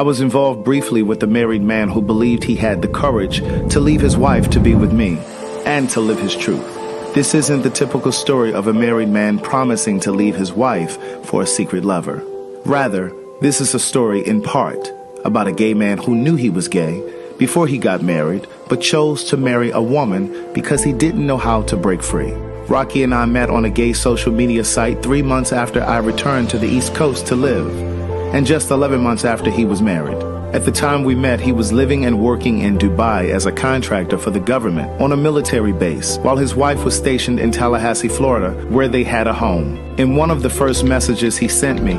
I was involved briefly with a married man who believed he had the courage to leave his wife to be with me and to live his truth. This isn't the typical story of a married man promising to leave his wife for a secret lover. Rather, this is a story in part about a gay man who knew he was gay before he got married, but chose to marry a woman because he didn't know how to break free. Rocky and I met on a gay social media site 3 months after I returned to the East Coast to live, and just 11 months after he was married. At the time we met, he was living and working in Dubai as a contractor for the government on a military base, while his wife was stationed in Tallahassee, Florida, where they had a home. In one of the first messages he sent me,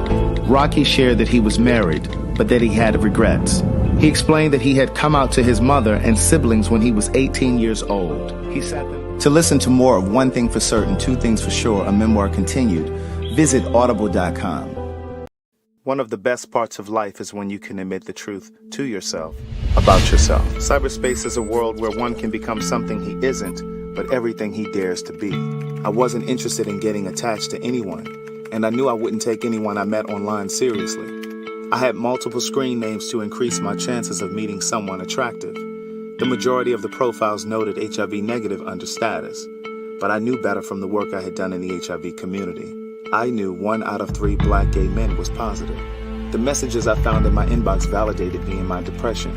Rocky shared that he was married, but that he had regrets. He explained that he had come out to his mother and siblings when he was 18 years old. He sat them. To listen to more of One Thing for Certain, Two Things for Sure, a memoir continued, visit audible.com. One of the best parts of life is when you can admit the truth to yourself about yourself. Cyberspace is a world where one can become something he isn't, but everything he dares to be. I wasn't interested in getting attached to anyone, and I knew I wouldn't take anyone I met online seriously. I had multiple screen names to increase my chances of meeting someone attractive. The majority of the profiles noted HIV negative under status, but I knew better from the work I had done in the HIV community. I knew 1 out of 3 black gay men was positive. The messages I found in my inbox validated me in my depression.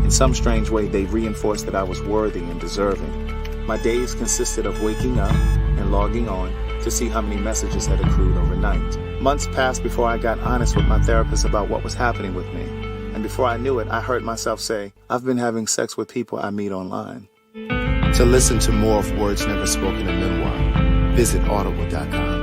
In some strange way, they reinforced that I was worthy and deserving. My days consisted of waking up and logging on to see how many messages had accrued overnight. Months passed before I got honest with my therapist about what was happening with me. And before I knew it, I heard myself say, I've been having sex with people I meet online. To listen to more of Words Never Spoken in Memoir, visit audible.com.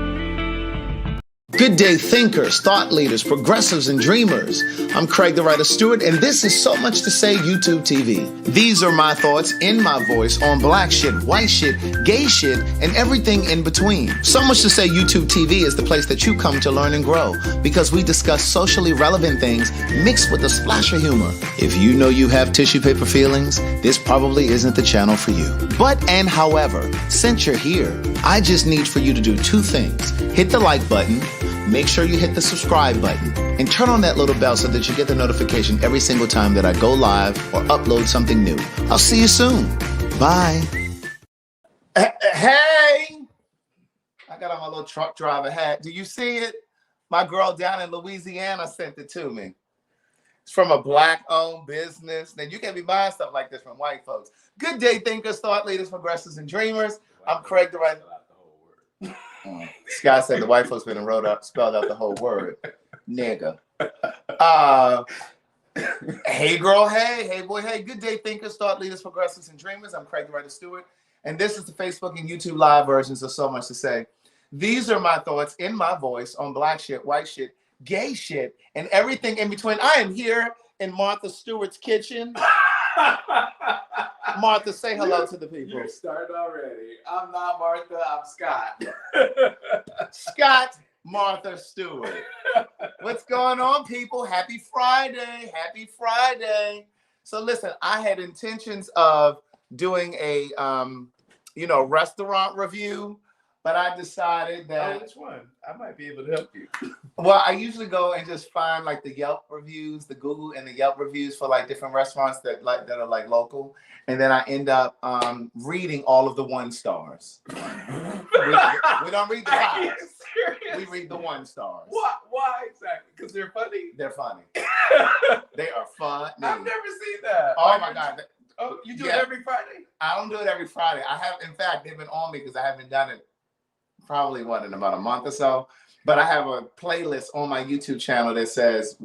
Good day, thinkers, thought leaders, progressives, and dreamers. I'm Craig the Writer Stewart, and this is So Much to Say YouTube TV. These are my thoughts in my voice on black shit, white shit, gay shit, and everything in between. So Much to Say YouTube TV is the place that you come to learn and grow, because we discuss socially relevant things mixed with a splash of humor. If you know you have tissue paper feelings, this probably isn't the channel for you. But and however, since you're here, I just need for you to do 2 things. Hit the like button, make sure you hit the subscribe button, and turn on that little bell so that you get the notification every single time that I go live or upload something new. I'll see you soon. Bye. Hey! I got on my little truck driver hat. Do you see it? My girl down in Louisiana sent it to me. It's from a black-owned business. Now, you can't be buying stuff like this from white folks. Good day, thinkers, thought leaders, progressives, and dreamers. I'm Craig the Writer. Scott said the white folks been spelled out the whole word. Nigga. Hey, girl, hey boy, hey. Good day, thinkers, thought leaders, progressives, and dreamers. I'm Craig the Writer Stewart, and this is the Facebook and YouTube live versions of So Much to Say. These are my thoughts in my voice on black shit, white shit, gay shit, and everything in between. I am here in Martha Stewart's kitchen. Martha, say hello to the people. You started already. I'm not Martha, I'm Scott. Scott Martha Stewart. What's going on, people? Happy Friday. Happy Friday. So listen, I had intentions of doing a restaurant review, but I decided that... Oh, which one? I might be able to help you. Well, I usually go and just find like the Yelp reviews, the Google and the Yelp reviews for like different restaurants that are like local, and then I end up reading all of the 1 stars. we don't read the 5s. We read the 1 stars. What? Why exactly? Because they're funny. They're funny. They are fun. I've never seen that. Oh my God. Oh, you do it every Friday? I don't do it every Friday. I have, in fact, they've been on me because I haven't done it probably in about a month or so. But I have a playlist on my YouTube channel that says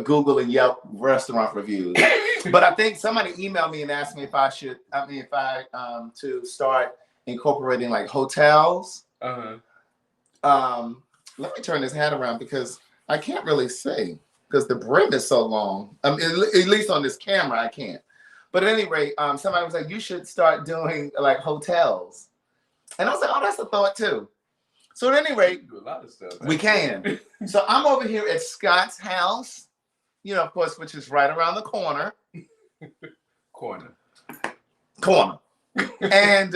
Google and Yelp restaurant reviews. But I think somebody emailed me and asked me if I to start incorporating like hotels. Let me turn this hat around because I can't really see because the brim is so long. At least on this camera, I can't. But at any rate, somebody was like, you should start doing like hotels. And I was like, oh, that's a thought too. So at any rate, do a lot of stuff. We can. So I'm over here at Scott's house, of course, which is right around the corner. Corner. And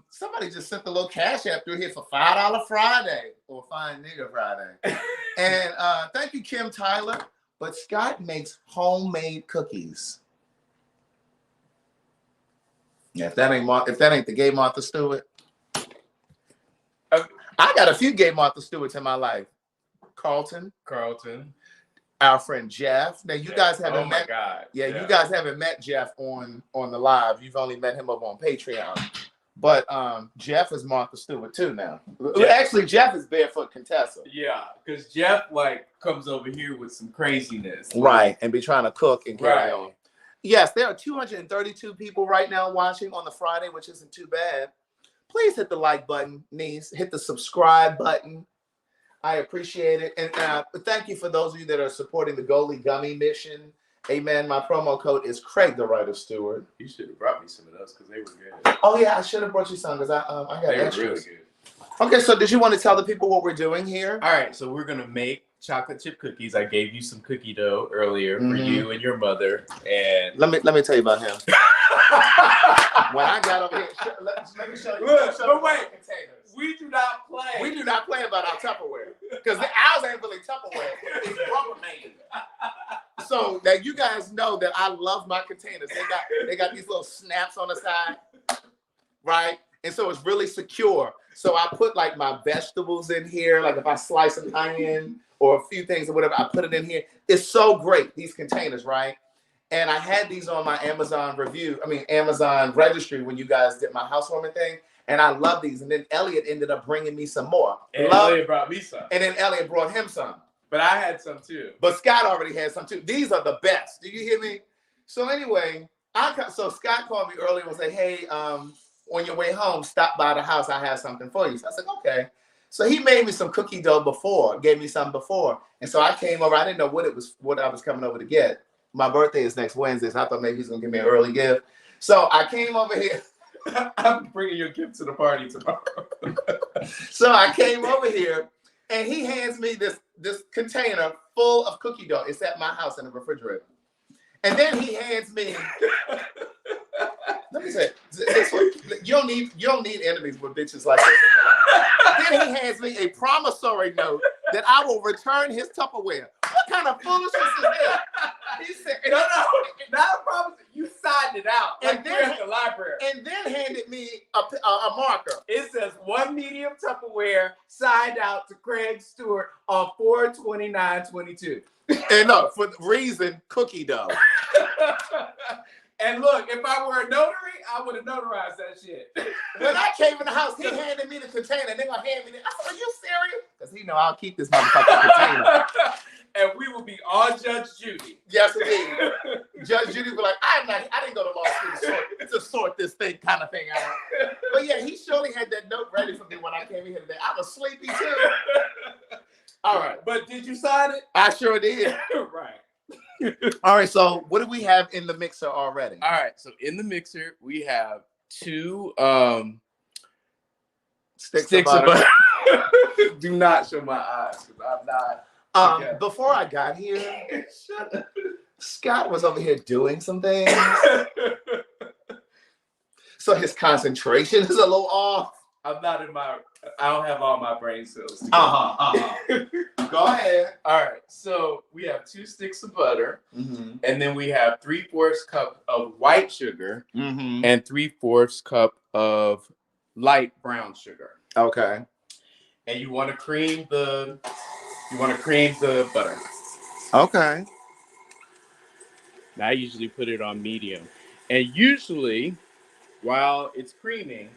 somebody just sent the little cash app through here for $5 Friday or Fine Nigga Friday. And thank you, Kim Tyler. but Scott makes homemade cookies. Yeah, if that ain't the gay Martha Stewart, I got a few gay Martha Stewarts in my life. Carlton, our friend Jeff. Now you guys haven't met. God. Yeah, you guys haven't met Jeff on the live. You've only met him up on Patreon. But Jeff is Martha Stewart too now. Actually, Jeff is Barefoot Contessa. Yeah, because Jeff comes over here with some craziness. Right, and be trying to cook and carry on. Yes, there are 232 people right now watching on the Friday, which isn't too bad. Please hit the like button, niece. Hit the subscribe button. I appreciate it. And thank you for those of you that are supporting the Goalie Gummy mission. Amen. My promo code is Craig the Writer Stewart. You should have brought me some of those because they were good. Oh, yeah, I should have brought you some because I got they extras. Were really good. Okay, so did you want to tell the people what we're doing here? All right, so we're going to make chocolate chip cookies. I gave you some cookie dough earlier for you and your mother. And let me tell you about him. When I got over here, let me show you. But wait, we do not play. We do not play about our Tupperware because ours ain't really Tupperware. It's Rubbermaid. So that you guys know that I love my containers. They got these little snaps on the side, right? And so it's really secure. So I put like my vegetables in here. Like if I slice an onion or a few things or whatever, I put it in here. It's so great, these containers, right? And I had these on my Amazon registry when you guys did my housewarming thing. And I love these. And then Elliot ended up bringing me some more. And Elliot brought me some. And then Elliot brought him some. But I had some too. But Scott already had some too. These are the best. Do you hear me? So anyway, so Scott called me earlier and was like, hey, on your way home, stop by the house. I have something for you. So I said, okay. So he made me some cookie dough before, gave me some before. And so I came over. I didn't know what I was coming over to get. My birthday is next Wednesday, so I thought maybe he's going to give me an early gift. So I came over here. I'm bringing your gift to the party tomorrow. So I came over here, and he hands me this container full of cookie dough. It's at my house in the refrigerator. And then he hands me. Let me say, you don't need enemies with bitches like this. Then he hands me a promissory note that I will return his Tupperware. What kind of foolishness is that? He said, no, not a promise. You signed it out. And then at the library. And then handed me a marker. It says 1 medium Tupperware signed out to Craig Stewart on 4/29/22. And no, for the reason cookie dough. And look, if I were a notary, I would have notarized that shit. When I came in the house, he handed me the container. And they're going to hand me I said, are you serious? Because he know I'll keep this motherfucking container. And we will be on Judge Judy. Yes, indeed. Judge Judy was like, I didn't go to law school to sort this thing kind of thing out. But yeah, he surely had that note ready for me when I came in here today. I was sleepy too. All right. But did you sign it? I sure did. Right. All right, so what do we have in the mixer already? All right, so in the mixer, we have 2 sticks of butter. Do not show my eyes, because I'm not. Before I got here, Scott was over here doing some things. So his concentration is a little off. I don't have all my brain cells together. Go ahead. All right, so we have 2 sticks of butter, and then we have 3/4 cup of white sugar, and 3/4 cup of light brown sugar. Okay. And you want to cream the butter. Okay. Now I usually put it on medium, and usually while it's creaming,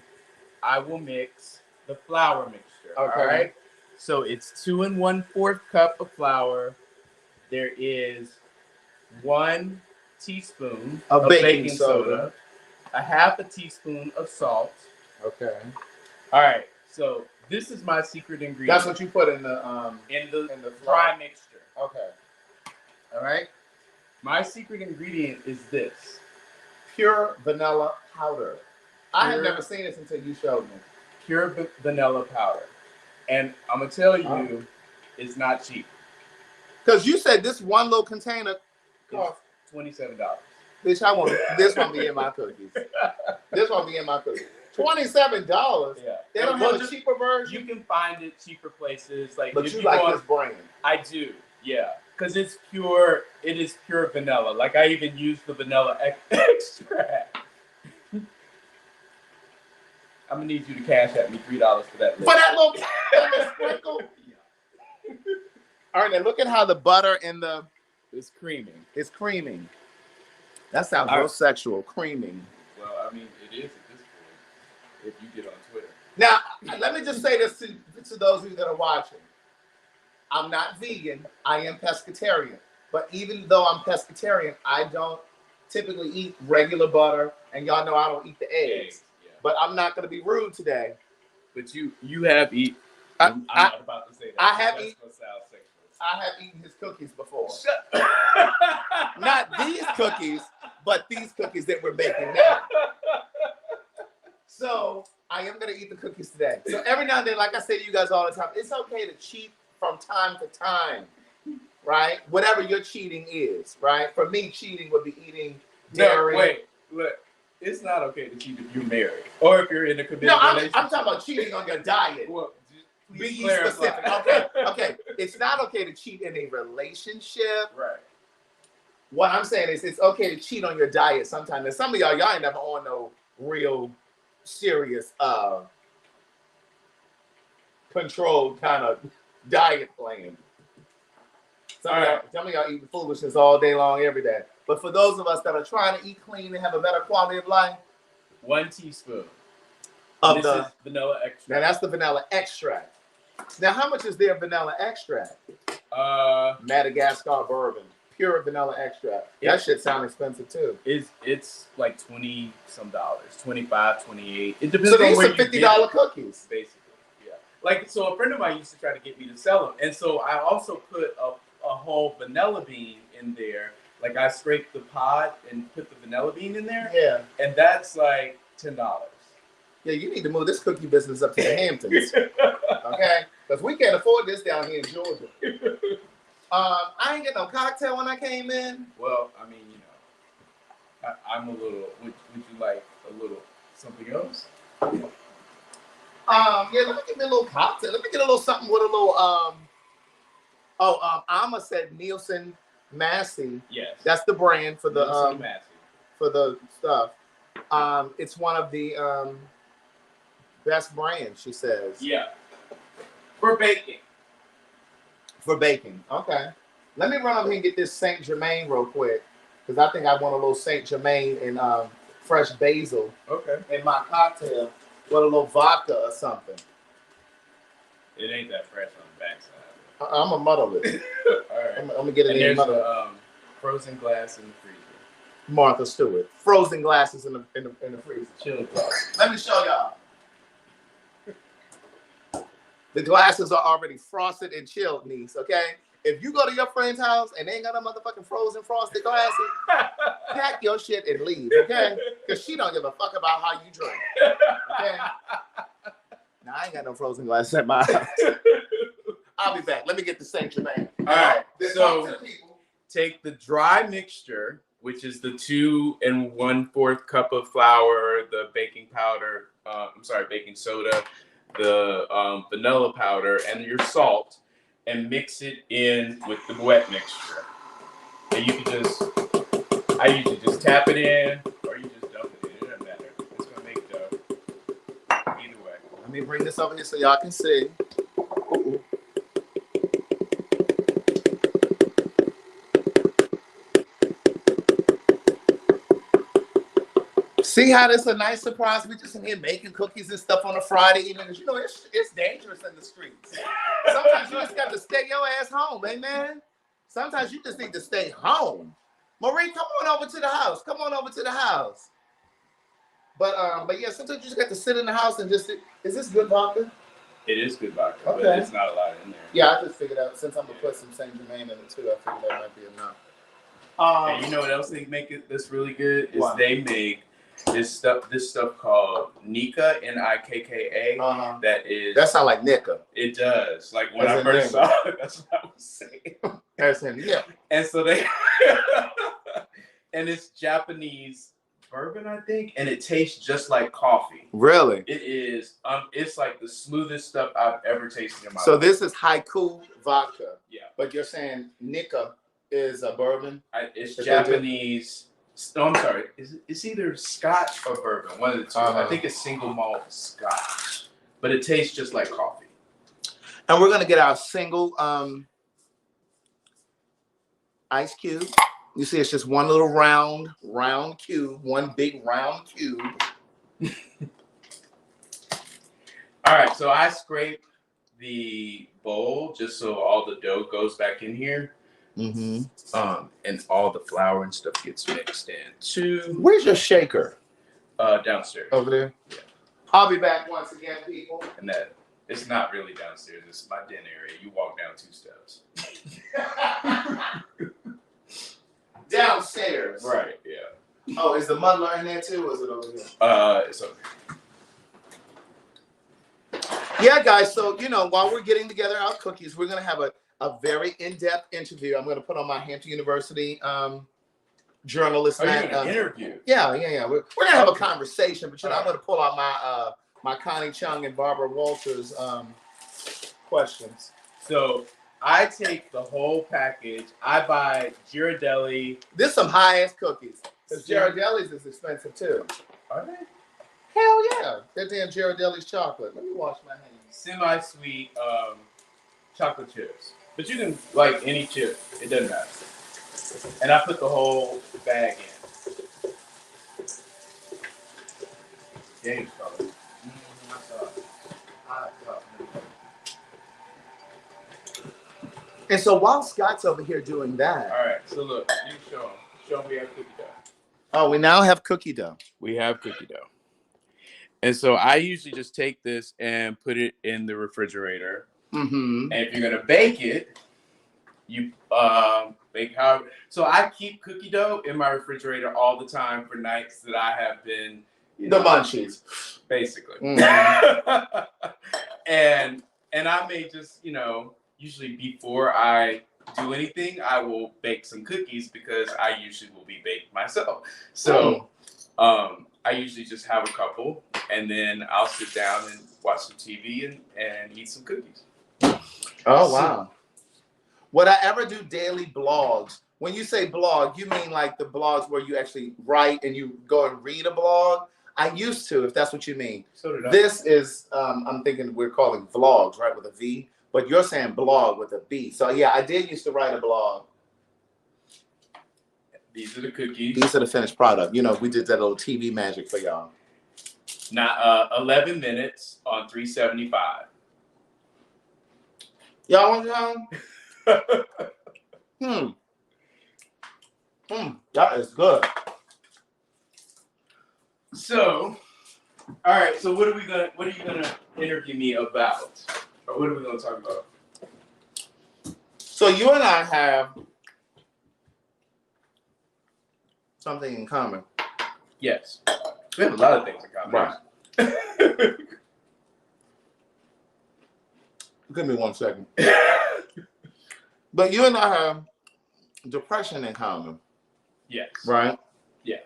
I will mix the flour mixture. Okay. All right. So it's 2 1/4 cup of flour. There is 1 teaspoon of baking soda, a 1/2 teaspoon of salt. Okay. All right. So this is my secret ingredient. That's what you put in the dry mixture. Okay. All right. My secret ingredient is this: pure vanilla powder. I had never seen this until you showed me. Pure vanilla powder. And I'm going to tell you, it's not cheap. Because you said this one little container cost $27. Bitch, this won't be in my cookies. This won't be in my cookies. $27? Yeah. They don't have a cheaper version? You can find it cheaper places. But you like this brand. I do, yeah. because it's pure. It is pure vanilla. Like I even use the vanilla extract. I'm gonna need you to cash at me $3 for that. For that little sprinkle. Yeah. All right, now look at how the butter and the it's creaming. It's creaming. That sounds real sexual. Creaming. Well, I mean, it is at this point. If you get on Twitter. Now, let me just say this to those of you that are watching. I'm not vegan. I am pescatarian. But even though I'm pescatarian, I don't typically eat regular butter, and y'all know I don't eat the eggs. Yeah. But I'm not going to be rude today. But you have eaten. I'm not about to say that. I have eaten his cookies before. Not these cookies, but these cookies that we're baking now. So I am going to eat the cookies today. So every now and then, like I say to you guys all the time, it's okay to cheat from time to time, right? Whatever your cheating is, right? For me, cheating would be eating dairy. No, wait, look. It's not okay to cheat if you're married or if you're in a committed relationship. I'm talking about cheating on your diet. Well, be specific. Okay. It's not okay to cheat in a relationship. Right. What I'm saying is it's okay to cheat on your diet sometimes. And some of y'all ain't never on no real serious controlled kind of diet plan. Some of y'all eating foolishness all day long, every day. But for those of us that are trying to eat clean and have a better quality of life, 1 teaspoon of this is vanilla extract. Now that's the vanilla extract. Now how much is their vanilla extract? Madagascar bourbon, pure vanilla extract. That shit sounds expensive too. It's like $20 some, $25, $28. It depends. So these on are $50 cookies, basically. Yeah. Like so, a friend of mine used to try to get me to sell them, and so I also put a whole vanilla bean in there. Like I scraped the pod and put the vanilla bean in there. Yeah. And that's like $10. Yeah, you need to move this cookie business up to the Hamptons. Okay? Because we can't afford this down here in Georgia. I ain't get no cocktail when I came in. Well, I mean, you know, I'm a little, would you like a little something else? Yeah, let me get me a little cocktail. Let me get a little something with a little, Alma said Nielsen Massey. Yes. That's the brand for the for the stuff. It's one of the best brands, she says. Yeah. For baking. For baking. Okay. Let me run over here and get this Saint Germain real quick, because I think I want a little Saint Germain and fresh basil. Okay. In my cocktail with a little vodka or something. It ain't that fresh on the backside. I'm gonna muddle it. All right. I'm gonna get it in. There's a frozen glass in the freezer. Martha Stewart. Frozen glasses in the freezer. Chill. Let me show y'all. The glasses are already frosted and chilled, niece. Okay. If you go to your friend's house and they ain't got no motherfucking frozen frosted glasses, pack your shit and leave. Okay. Because she don't give a fuck about how you drink. Okay. Now I ain't got no frozen glasses at my house. I'll be back. Let me get the Saint Germain. All right. So take the dry mixture, which is the 2 1/4 cup of flour, the baking powder, baking soda, the vanilla powder, and your salt, and mix it in with the wet mixture. And you can I usually just tap it in, or you just dump it in. It doesn't matter. It's gonna make dough. Either way. Let me bring this over here so y'all can see. See how this is a nice surprise? We just in here making cookies and stuff on a Friday evening. You know, it's dangerous in the streets. Sometimes you just got to stay your ass home, man. Sometimes you just need to stay home. Marie, come on over to the house. Come on over to the house. But yeah, sometimes you just got to sit in the house and just. Is this good vodka? It is good vodka, okay. But it's not a lot in there. Yeah, I just figured out since I'm gonna put some Saint Germain in it too. I figured that might be enough. And you know what else they make it that's really good is they make this stuff called Nika, Nikka. That sounds like Nika. It does. Like when I first saw it, that's what I was saying. That's in, yeah. And so they and it's Japanese bourbon, I think, and it tastes just like coffee. Really? It is. It's like the smoothest stuff I've ever tasted in my life. So this is haiku vodka. Yeah. But you're saying Nika is a bourbon? It's Japanese. No, I'm sorry. It's either Scotch or bourbon. One of the two. I think it's single malt Scotch, but it tastes just like coffee. And we're gonna get our single ice cube. You see, it's just one little round cube, one big round cube. All right, so I scrape the bowl just so all the dough goes back in here. And all the flour and stuff gets mixed in too. Where's your shaker? Downstairs. Over there? Yeah. I'll be back once again, people. And that it's not really downstairs, it's my den area. You walk down 2 steps. Downstairs. Right, yeah. Oh, is the muddler in there too, or is it over here? It's over here. Yeah, guys, so, while we're getting together our cookies, we're going to have a very in-depth interview. I'm going to put on my Hampton University journalist. Oh, you're going to interview? Yeah. We're going to have a conversation, but, I'm going to pull out my Connie Chung and Barbara Walters questions. So I take the whole package. I buy Ghirardelli. This is some high-ass cookies. Because Ghirardelli's is expensive, too. Are they? Hell yeah. That damn Ghirardelli's chocolate. Let me wash my hands. Semi-sweet chocolate chips. But you can like any chip. It doesn't matter. And I put the whole bag in. James color. And so while Scott's over here doing that. All right. So look, you show him. Show him we have cookie dough. Oh, we now have cookie dough. We have cookie dough. And so I usually just take this and put it in the refrigerator. And if you're gonna bake it, you bake how. So I keep cookie dough in my refrigerator all the time for nights that I have been the munchies, basically. And I may just usually before I do anything, I will bake some cookies because I usually will be baked myself. So I usually just have a couple, and then I'll sit down and watch some TV and eat some cookies. Oh, wow. Would I ever do daily blogs? When you say blog, you mean like the blogs where you actually write and you go and read a blog? I used to, if that's what you mean. So did I. This is, I'm thinking we're calling vlogs, right, with a V. But you're saying blog with a B. So, yeah, I did used to write a blog. These are the cookies. These are the finished product. We did that little TV magic for y'all. Now, 11 minutes on 375. Y'all want some? That is good. So, all right. So, what are you gonna interview me about, or what are we gonna talk about? So you and I have something in common. Yes, we have a lot of things in common. Right. Give me 1 second. But you and I have depression in common. Yes. Right? Yeah.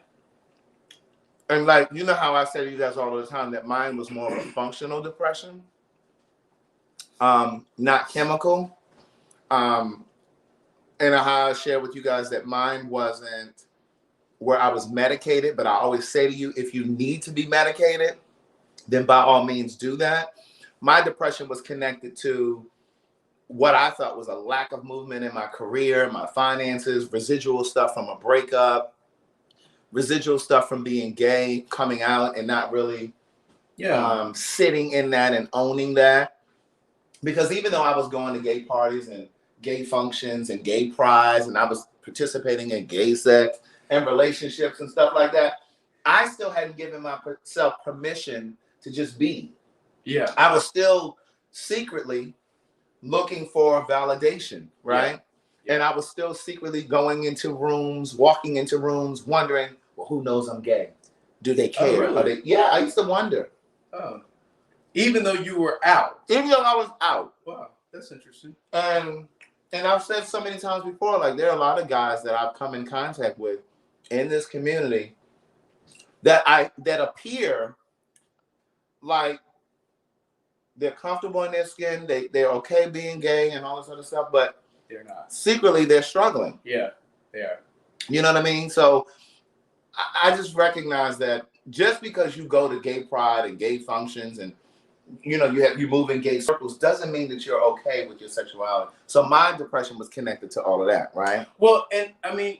And like, how I say to you guys all the time that mine was more of a functional depression, not chemical. And how I share with you guys that mine wasn't where I was medicated, but I always say to you, if you need to be medicated, then by all means do that. My depression was connected to what I thought was a lack of movement in my career, my finances, residual stuff from a breakup, residual stuff from being gay, coming out and not really sitting in that and owning that. Because even though I was going to gay parties and gay functions and gay prides, and I was participating in gay sex and relationships and stuff like that, I still hadn't given myself permission to just be. Yeah. I was still secretly looking for validation, right? Yeah. And I was still secretly going into rooms, walking into rooms, wondering, well, who knows I'm gay? Do they care? Oh, really? Yeah, I used to wonder. Oh. Even though you were out? Even though I was out. Wow, that's interesting. And I've said so many times before, like there are a lot of guys that I've come in contact with in this community that appear like they're comfortable in their skin, they're okay being gay and all this other stuff, but they're not. Secretly, they're struggling. Yeah, they are. You know what I mean? So I just recognize that just because you go to gay pride and gay functions and you move in gay circles doesn't mean that you're okay with your sexuality. So my depression was connected to all of that, right? Well, and I mean,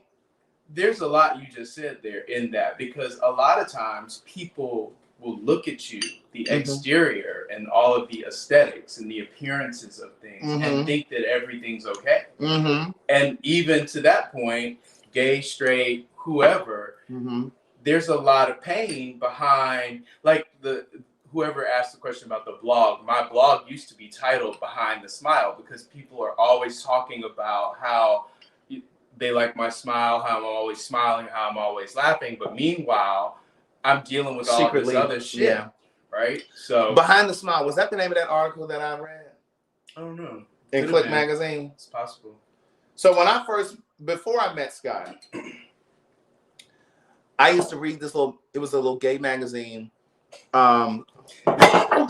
there's a lot you just said there in that, because a lot of times people will look at you, the exterior and all of the aesthetics and the appearances of things, and think that everything's okay. And even to that point, gay, straight, whoever, there's a lot of pain behind, like whoever asked the question about the blog. My blog used to be titled Behind the Smile, because people are always talking about how they like my smile, how I'm always smiling, how I'm always laughing. But meanwhile, I'm dealing with all this other shit, right? So Behind the Smile, was that the name of that article that I read? I don't know. In Click Magazine? It's possible. So before I met Scott, I used to read it was a little gay magazine. Oh,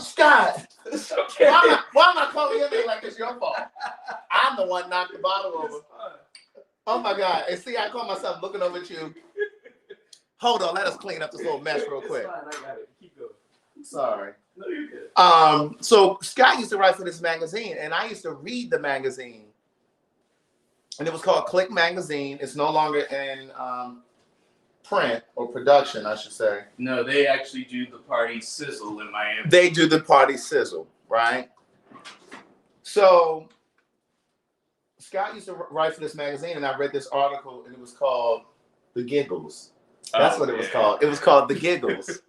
Scott! It's okay. Why am I calling your name like it's your fault? I'm the one knocked the bottle over. Oh my God. And see, I call myself looking over at you. Hold on, let us clean up this little mess real quick. It's fine, I got it. Keep going. Sorry. No, you're good. So Scott used to write for this magazine, and I used to read the magazine. And it was called Click Magazine. It's no longer in print or production, I should say. No, they actually do the party sizzle in Miami. They do the party sizzle, right? So Scott used to write for this magazine, and I read this article, and it was called The Giggles. That's what it was called. It was called The Giggles.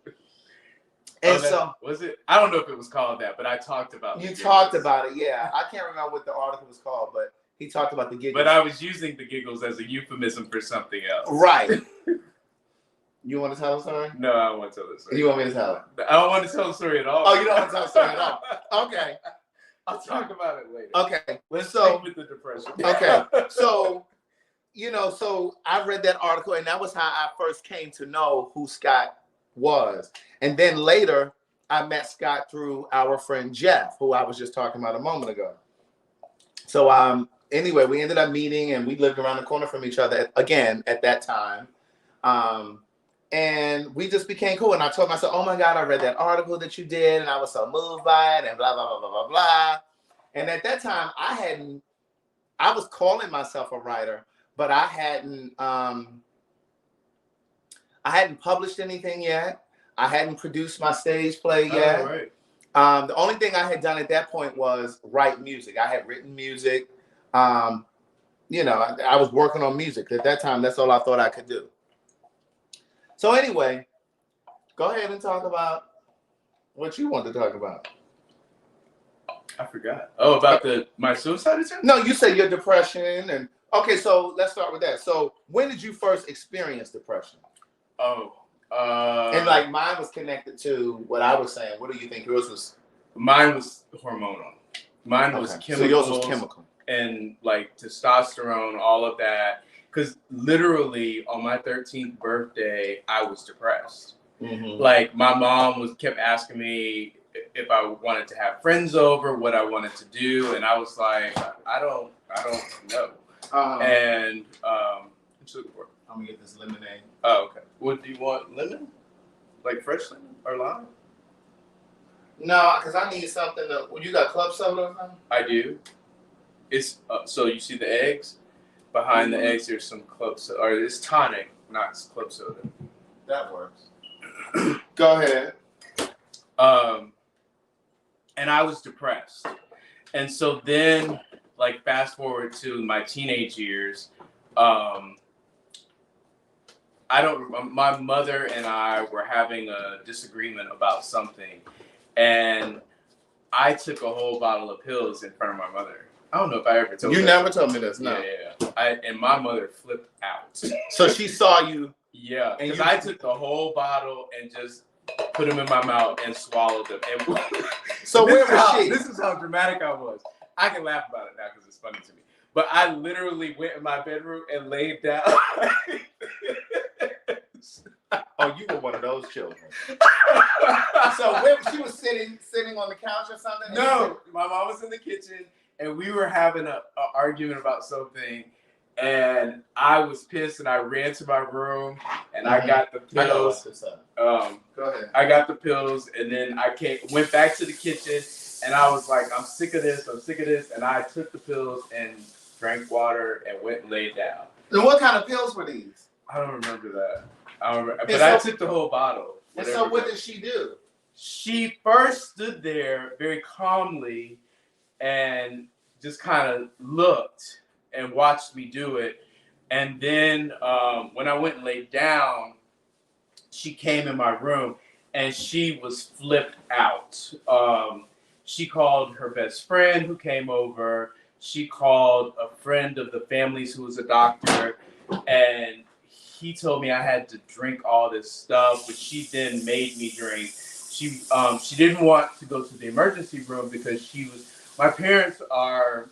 And was it? I don't know if it was called that, but I talked about it. You talked about it, yeah. I can't remember what the article was called, but he talked about the giggles. But I was using the giggles as a euphemism for something else. Right. You want to tell the story? No, I don't want to tell the story. You want me to tell it? I don't want to tell the story at all. Oh, you don't want to tell the story at all? Okay. I'll talk about it later. Okay. Let's start with the depression. Okay. So I read that article, and that was how I first came to know who Scott was. And then later, I met Scott through our friend Jeff, who I was just talking about a moment ago. So anyway, we ended up meeting, and we lived around the corner from each other again at that time. And we just became cool. And I told myself, oh my God, I read that article that you did, and I was so moved by it, and blah, blah, blah, blah, blah, blah. And at that time, I was calling myself a writer, but I hadn't published anything yet. I hadn't produced my stage play yet. Right. The only thing I had done at that point was write music. I had written music. I was working on music. At that time, that's all I thought I could do. So anyway, go ahead and talk about what you want to talk about. I forgot. Oh, about my suicide attempt? No, you said your depression. And okay, so let's start with that. So when did you first experience depression? And like mine was connected to what I was saying. What do you think yours was? Mine was hormonal. Mine was chemical. So yours was chemical. And like testosterone, all of that. Because literally on my 13th birthday, I was depressed. Like my mom kept asking me if I wanted to have friends over, what I wanted to do, and I was like, I don't know. And I'm gonna get this lemonade. Oh, okay. What do you want? Lemon? Like fresh lemon or lime? No, because I need something. You got club soda or something? I do. It's so you see the eggs. Behind the eggs, there's some club soda, or it's tonic, not club soda. That works. Go ahead. And I was depressed, and so then, like, fast forward to my teenage years. My mother and I were having a disagreement about something, and I took a whole bottle of pills in front of my mother. I don't know if I ever told you. You never told me this, no. Yeah. And my mother flipped out. So she saw you. Yeah, because I took the whole bottle and just put them in my mouth and swallowed them. And so where was she? This is how dramatic I was. I can laugh about it now because it's funny to me. But I literally went in my bedroom and laid down. Oh, you were one of those children. So where, she was sitting on the couch or something? No, my mom was in the kitchen, and we were having a argument about something, and I was pissed, and I ran to my room, and I got the pills. Go ahead. I got the pills, and then went back to the kitchen, and I was like, I'm sick of this, and I took the pills and drank water and went and laid down. And what kind of pills were these? I don't remember that. I took the whole bottle. And so what did she do? She first stood there very calmly and just kind of looked and watched me do it. And then when I went and laid down, she came in my room and she was flipped out. She called her best friend who came over. She called a friend of the family's who was a doctor, and he told me I had to drink all this stuff, which she then made me drink. She didn't want to go to the emergency room because my parents are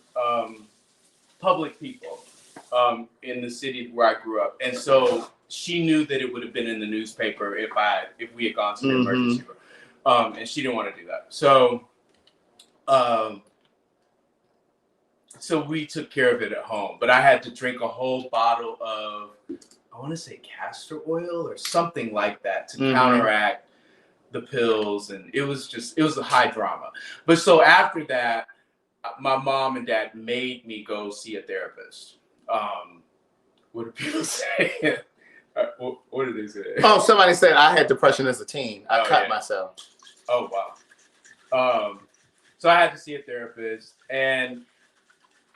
public people in the city where I grew up, and so she knew that it would have been in the newspaper if we had gone to the emergency room, and she didn't want to do that. So we took care of it at home, but I had to drink a whole bottle of, I want to say castor oil or something like that to counteract the pills. And it was a high drama. But so after that, my mom and dad made me go see a therapist. What do people say? What did they say? Oh, somebody said I had depression as a teen. I cut myself. Oh, wow. So I had to see a therapist, and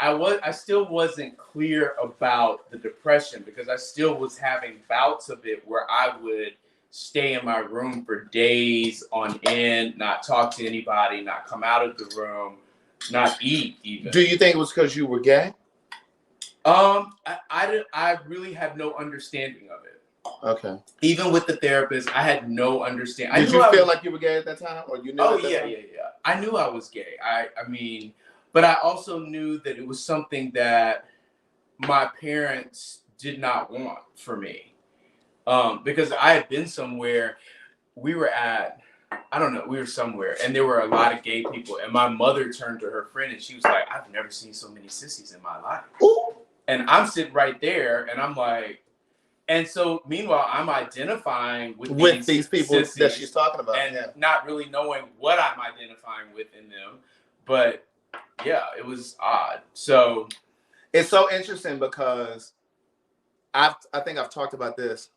I still wasn't clear about the depression because I still was having bouts of it where I would stay in my room for days on end, not talk to anybody, not come out of the room, not eat even. Do you think it was because you were gay? I really had no understanding of it. Okay. Even with the therapist, I had no understanding. Did you feel like you were gay at that time, or you knew? Oh yeah. I knew I was gay. I mean. But I also knew that it was something that my parents did not want for me. Because I had been somewhere, we were somewhere, and there were a lot of gay people. And my mother turned to her friend, and she was like, I've never seen so many sissies in my life. Ooh. And I'm sitting right there, and I'm like, and so meanwhile, I'm identifying with these people that she's talking about. And not really knowing what I'm identifying with in them. But yeah, it was odd. So it's so interesting because I think I've talked about this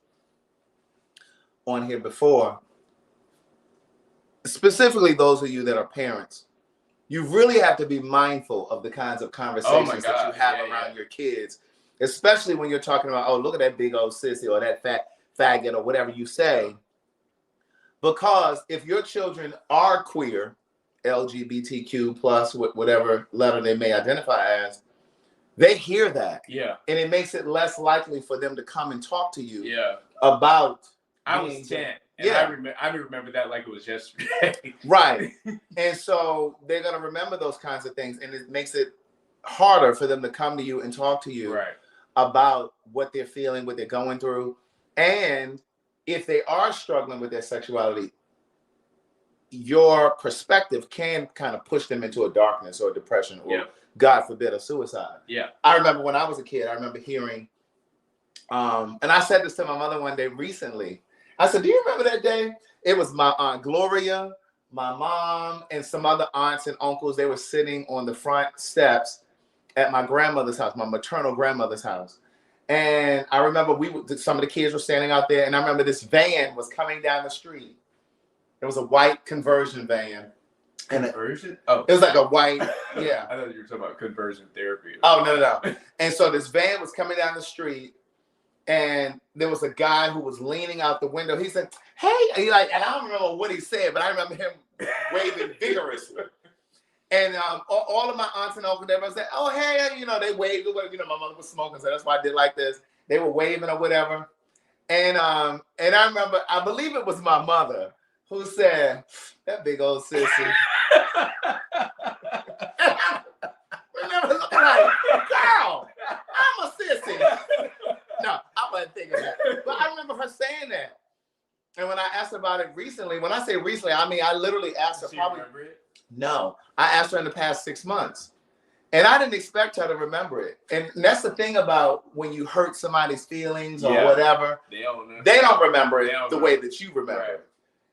on here before. Specifically, those of you that are parents, you really have to be mindful of the kinds of conversations that you have around your kids, especially when you're talking about, oh, look at that big old sissy or that fat faggot or whatever you say. Because if your children are queer, LGBTQ plus, whatever letter they may identify as, they hear that. Yeah. And it makes it less likely for them to come and talk to you about I was 10. And I remember that like it was yesterday. Right. And so they're going to remember those kinds of things. And it makes it harder for them to come to you and talk to you about what they're feeling, what they're going through. And if they are struggling with their sexuality, your perspective can kind of push them into a darkness or a depression or, God forbid, a suicide. Yeah. I remember when I was a kid, I remember hearing, and I said this to my mother one day recently. I said, do you remember that day? It was my Aunt Gloria, my mom, and some other aunts and uncles. They were sitting on the front steps at my grandmother's house, my maternal grandmother's house. And I remember some of the kids were standing out there, and I remember this van was coming down the street. It was a white conversion van. Conversion? Oh. It was like a white, yeah. I thought you were talking about conversion therapy. Oh, no. And so this van was coming down the street, and there was a guy who was leaning out the window. He said, hey, and I don't remember what he said, but I remember him waving vigorously. And all of my aunts and uncles, everybody said, oh, hey, they waved. My mother was smoking, so that's why I did like this. They were waving or whatever. And I remember, I believe it was my mother who said, that big old sissy. I remember looking like, girl, I'm a sissy. No, I wasn't thinking that. But I remember her saying that. asked about it recently. When I say recently, I mean I literally asked her. Do you Probably remember it? no. I asked her in the past 6 months. And I didn't expect her to remember it. And that's the thing about when you hurt somebody's feelings or whatever, they don't remember it the way that you remember it.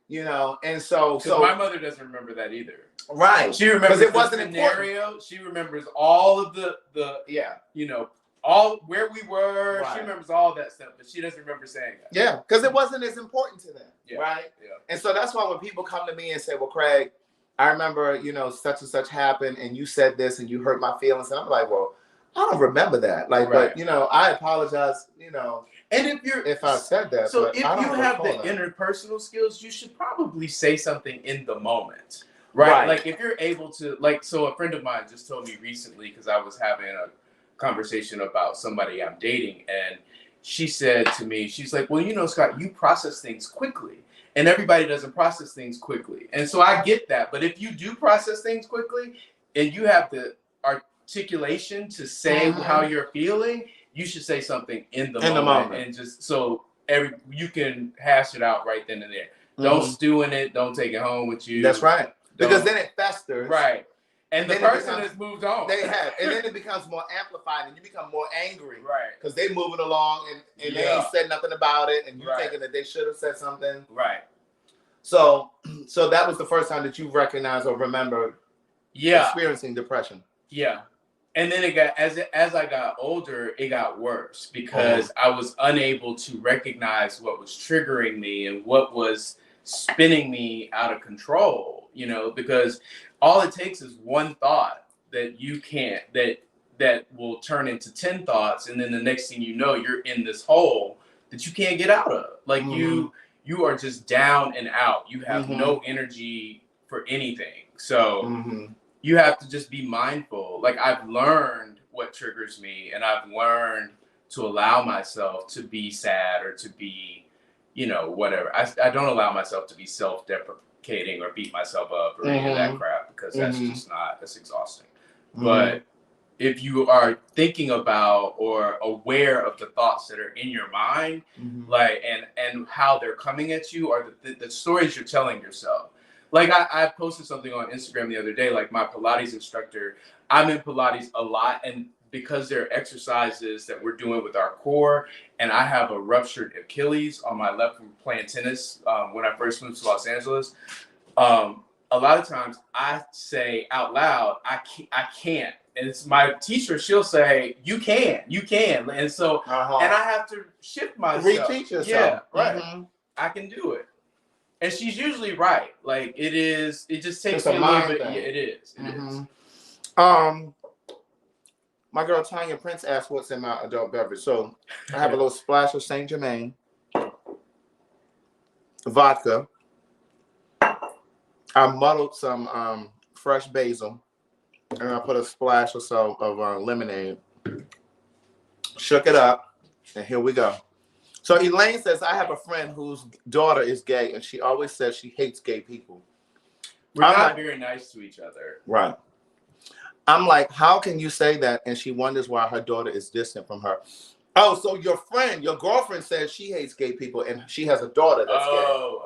You know, and so my mother doesn't remember that either. Right. She remembers it wasn't the scenario. Important. She remembers all of the you know, all where we were. Right. She remembers all that stuff, but she doesn't remember saying that. Yeah, because it wasn't as important to them. Yeah. Right? Yeah. And so that's why when people come to me and say, well, Craig, I remember, you know, such and such happened and you said this and you hurt my feelings. And I'm like, well, I don't remember that. Like, but, you know, I apologize, you know. And if I said that. So if you have the interpersonal skills, you should probably say something in the moment. Right? Like if you're able to, like, so a friend of mine just told me recently, because I was having a conversation about somebody I'm dating, and she said to me, she's like, well, you know, Scott, you process things quickly. And everybody doesn't process things quickly. And so I get that. But if you do process things quickly and you have the articulation to say how you're feeling, you should say something in the moment. And just so you can hash it out right then and there. Don't stew in it. Don't take it home with you. That's right. Because then it festers. Right. And the person has moved on. They have. And then it becomes more amplified and you become more angry. Right. Because they moving along and they ain't said nothing about it. And you're thinking that they should have said something. Right. So that was the first time that you recognized or remember experiencing depression. Yeah. And then it got, as I got older, it got worse because I was unable to recognize what was triggering me and what was spinning me out of control, you know, because all it takes is one thought that you can't, that will turn into 10 thoughts. And then the next thing you know, you're in this hole that you can't get out of. Like you are just down and out. You have no energy for anything. So you have to just be mindful. Like I've learned what triggers me, and I've learned to allow myself to be sad or to be, you know, whatever. I don't allow myself to be self-deprecating or beat myself up or any of that crap, because that's just that's exhausting. But if you are thinking about or aware of the thoughts that are in your mind, like, and how they're coming at you, or the stories you're telling yourself. Like I posted something on Instagram the other day, like my Pilates instructor, I'm in Pilates a lot, and because there are exercises that we're doing with our core, and I have a ruptured Achilles on my left from playing tennis when I first moved to Los Angeles, a lot of times I say out loud, I can't. And it's my teacher, she'll say, you can. And so, and I have to shift myself. Reteach yourself. Yeah, right. I can do it. And she's usually right. Like it just takes me a little bit. Yeah, it is. It is. My girl Tanya Prince asked what's in my adult beverage. So I have a little splash of Saint Germain, vodka. I muddled some fresh basil, and I put a splash or so of lemonade. Shook it up, and here we go. So Elaine says, I have a friend whose daughter is gay, and she always says she hates gay people. We're not very nice to each other. Right. I'm like, how can you say that? And she wonders why her daughter is distant from her. Oh, so your girlfriend says she hates gay people, and she has a daughter that's gay.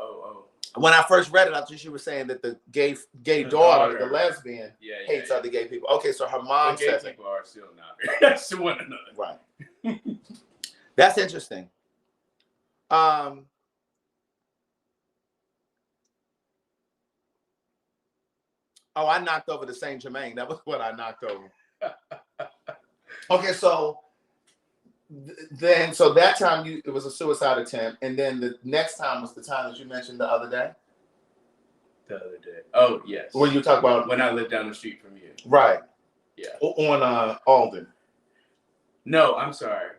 When I first read it, I thought she was saying that the gay daughter, the lesbian, hates other gay people. Okay, so her mom says gay people are still not very nice to one another. Right. That's interesting. I knocked over the Saint Germain. That was what I knocked over. Okay, so that time it was a suicide attempt, and then the next time was the time that you mentioned the other day. The other day. Oh yes. When you talk about when I lived down the street from you. Right. Yeah. On Alden. No, I'm sorry.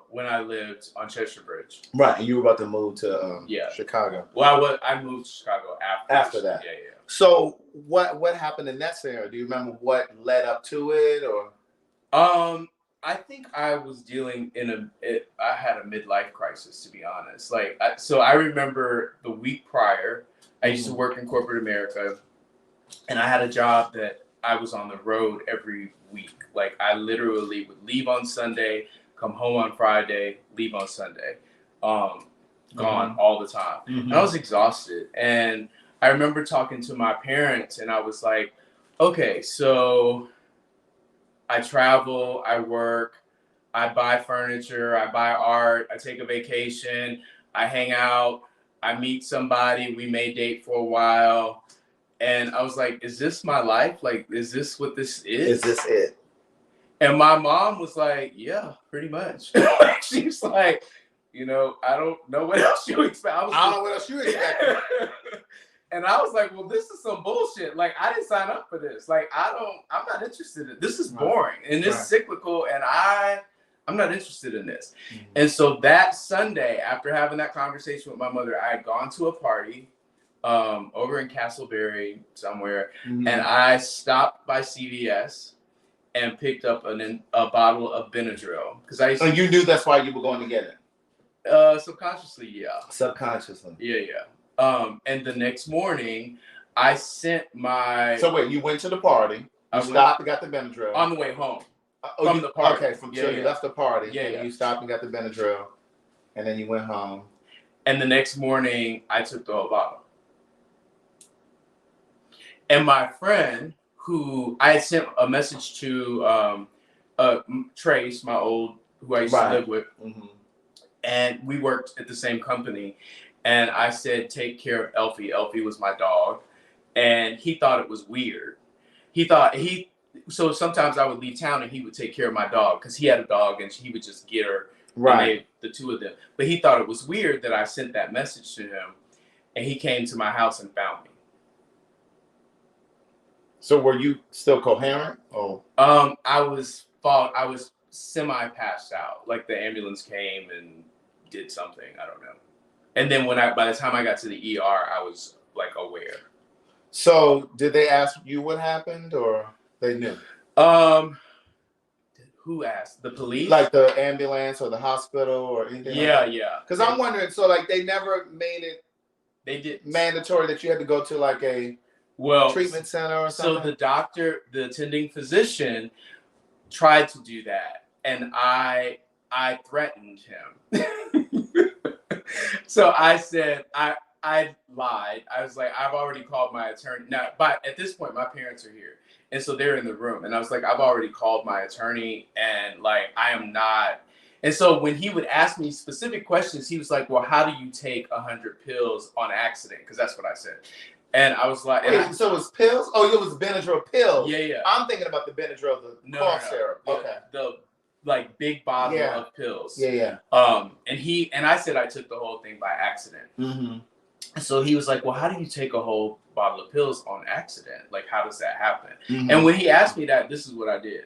When I lived on Cheshire Bridge. Right, and you were about to move to Chicago. Well, I moved to Chicago after that. Yeah. So what happened in that scenario? Do you remember what led up to it, or? I think I was dealing I had a midlife crisis, to be honest. Like, so I remember the week prior, I used to work in corporate America, and I had a job that I was on the road every week. Like, I literally would leave on Sunday, come home on Friday, leave on Sunday. gone all the time. And I was exhausted. And I remember talking to my parents, and I was like, okay, so I travel, I work, I buy furniture, I buy art, I take a vacation, I hang out, I meet somebody, we may date for a while. And I was like, is this my life? Like, is this what this is? Is this it? And my mom was like, yeah, pretty much. She's like, you know, I don't know what else you expect. I don't know what else you expect. And I was like, well, this is some bullshit. Like, I didn't sign up for this. Like, I'm not interested in this. Is boring and it's cyclical, and I'm not interested in this. And so that Sunday, after having that conversation with my mother, I had gone to a party over in Castleberry somewhere, and I stopped by CVS and picked up a bottle of Benadryl because I. And you knew that's why you were going to get it. Subconsciously, yeah. Subconsciously, yeah. And the next morning, I sent my. So wait, you went to the party. You stopped and got the Benadryl on the way home from the party. Okay, so you left the party. Yeah. You stopped and got the Benadryl, and then you went home. And the next morning, I took the whole bottle. And my friend, who I had sent a message to, Trace, who I used to live with, and we worked at the same company. And I said, take care of Elfie. Elfie was my dog. And he thought it was weird. So sometimes I would leave town and he would take care of my dog because he had a dog and he would just get her. Right. The two of them. But he thought it was weird that I sent that message to him. And he came to my house and found me. So were you still coherent? Oh. I was semi passed out. Like the ambulance came and did something. I don't know. And then by the time I got to the ER, I was like aware. So did they ask you what happened, or they knew? Who asked? The police? Like the ambulance or the hospital or anything? Yeah, like that? Yeah. Because I'm wondering, so like they never made it. They did mandatory that you had to go to like a treatment center or something. So the doctor, the attending physician, tried to do that, and I threatened him. So I said, I lied. I was like, I've already called my attorney. Now, but at this point, my parents are here. And so they're in the room. And I was like, I've already called my attorney, and like, I am not. And so when he would ask me specific questions, he was like, well, how do you take 100 pills on accident? Because that's what I said. And I was like, so it was pills? Oh, it was Benadryl pills. Yeah. I'm thinking about the Benadryl, the cough syrup. Okay. The like big bottle of pills. Yeah. And I said I took the whole thing by accident. So he was like, well, how do you take a whole bottle of pills on accident? Like, how does that happen? And when he asked me that, this is what I did.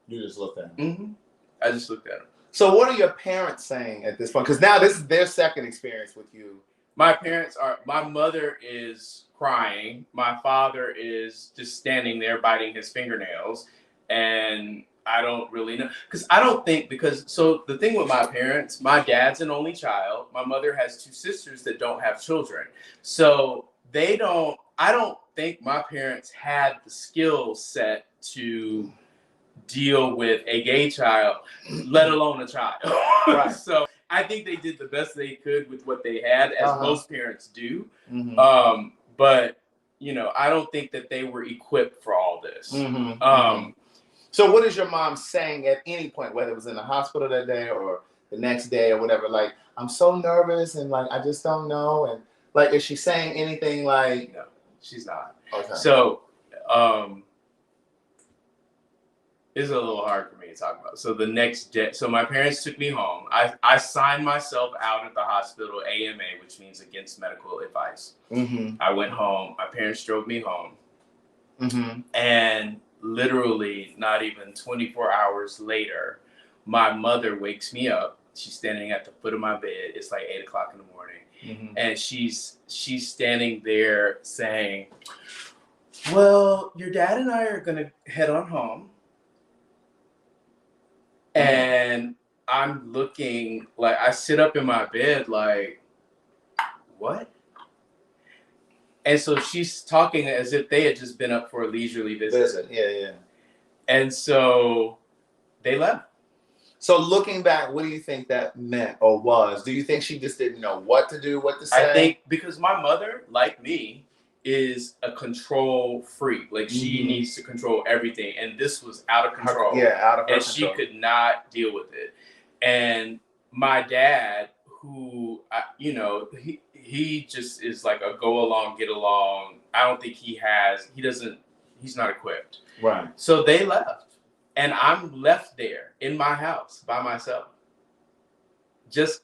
You just looked at him. I just looked at him. So what are your parents saying at this point? Because now this is their second experience with you. My mother is crying. My father is just standing there biting his fingernails. And I don't really know. So the thing with my parents, my dad's an only child. My mother has two sisters that don't have children. So I don't think my parents had the skill set to deal with a gay child, let alone a child. Right. So I think they did the best they could with what they had, as most parents do. But, you know, I don't think that they were equipped for all this. So what is your mom saying at any point, whether it was in the hospital that day or the next day or whatever? Like, I'm so nervous and like, I just don't know. And like, is she saying anything like? No, she's not. Okay. So, it's a little hard for me to talk about. So the next day, so my parents took me home. I signed myself out at the hospital, AMA, which means against medical advice. I went home. My parents drove me home. And literally not even 24 hours later, my mother wakes me up. She's standing at the foot of my bed. It's like 8 o'clock in the morning. And she's standing there saying, well, your dad and I are going to head on home. And I'm looking, like, I sit up in my bed like, what? And so she's talking as if they had just been up for a leisurely visit. Yeah. And so they left. So looking back, what do you think that meant or was? Do you think she just didn't know what to do, what to say? I think because my mother, like me, is a control freak. Like she needs to control everything, and this was out of control. Out of her and control. She could not deal with it. And my dad, who he just is like a go along, get along. I don't think he's not equipped. Right. So they left, and I'm left there in my house by myself.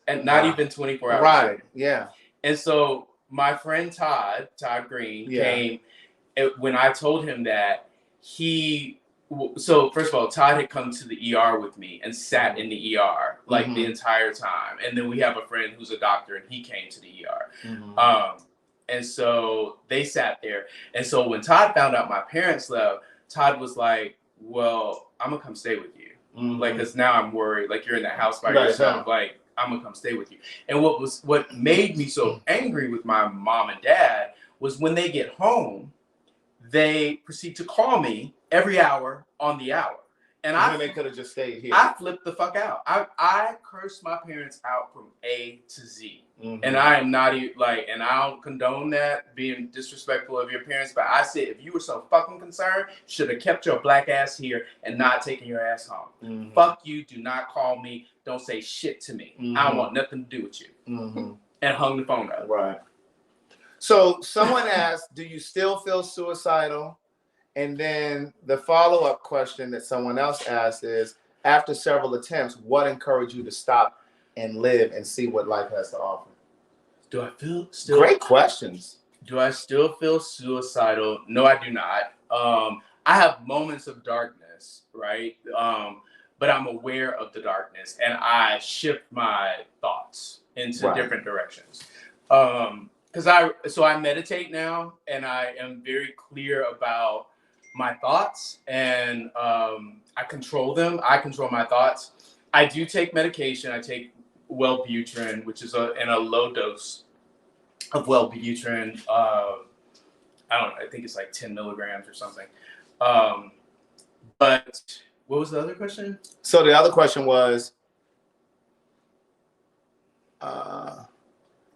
And not even 24 hours. Right. Yeah. And so my friend Todd Green came when I told him that so first of all, Todd had come to the ER with me and sat in the ER like the entire time. And then we have a friend who's a doctor and he came to the ER. And so they sat there. And so when Todd found out my parents left, Todd was like, well, I'm gonna come stay with you. Like, cause now I'm worried, like you're in the house by yourself. Like, I'm gonna come stay with you. And what made me so angry with my mom and dad was when they get home, they proceed to call me every hour on the hour. And they could have just stayed here. I flipped the fuck out. I cursed my parents out from A to Z. And I am not and I don't condone that, being disrespectful of your parents. But I said, if you were so fucking concerned, should have kept your black ass here and not taken your ass home. Fuck you. Do not call me. Don't say shit to me. I don't want nothing to do with you. And hung the phone up. Right. So someone asked, do you still feel suicidal? And then the follow-up question that someone else asked is, after several attempts, what encouraged you to stop and live and see what life has to offer? Do I feel still... Great questions. Do I still feel suicidal? No, I do not. I have moments of darkness, right? But I'm aware of the darkness and I shift my thoughts into different directions. So I meditate now and I am very clear about my thoughts and I control them. I control my thoughts. I do take medication. I take Wellbutrin, which is in a low dose of Wellbutrin. I think it's like 10 milligrams or something. But what was the other question? So the other question was,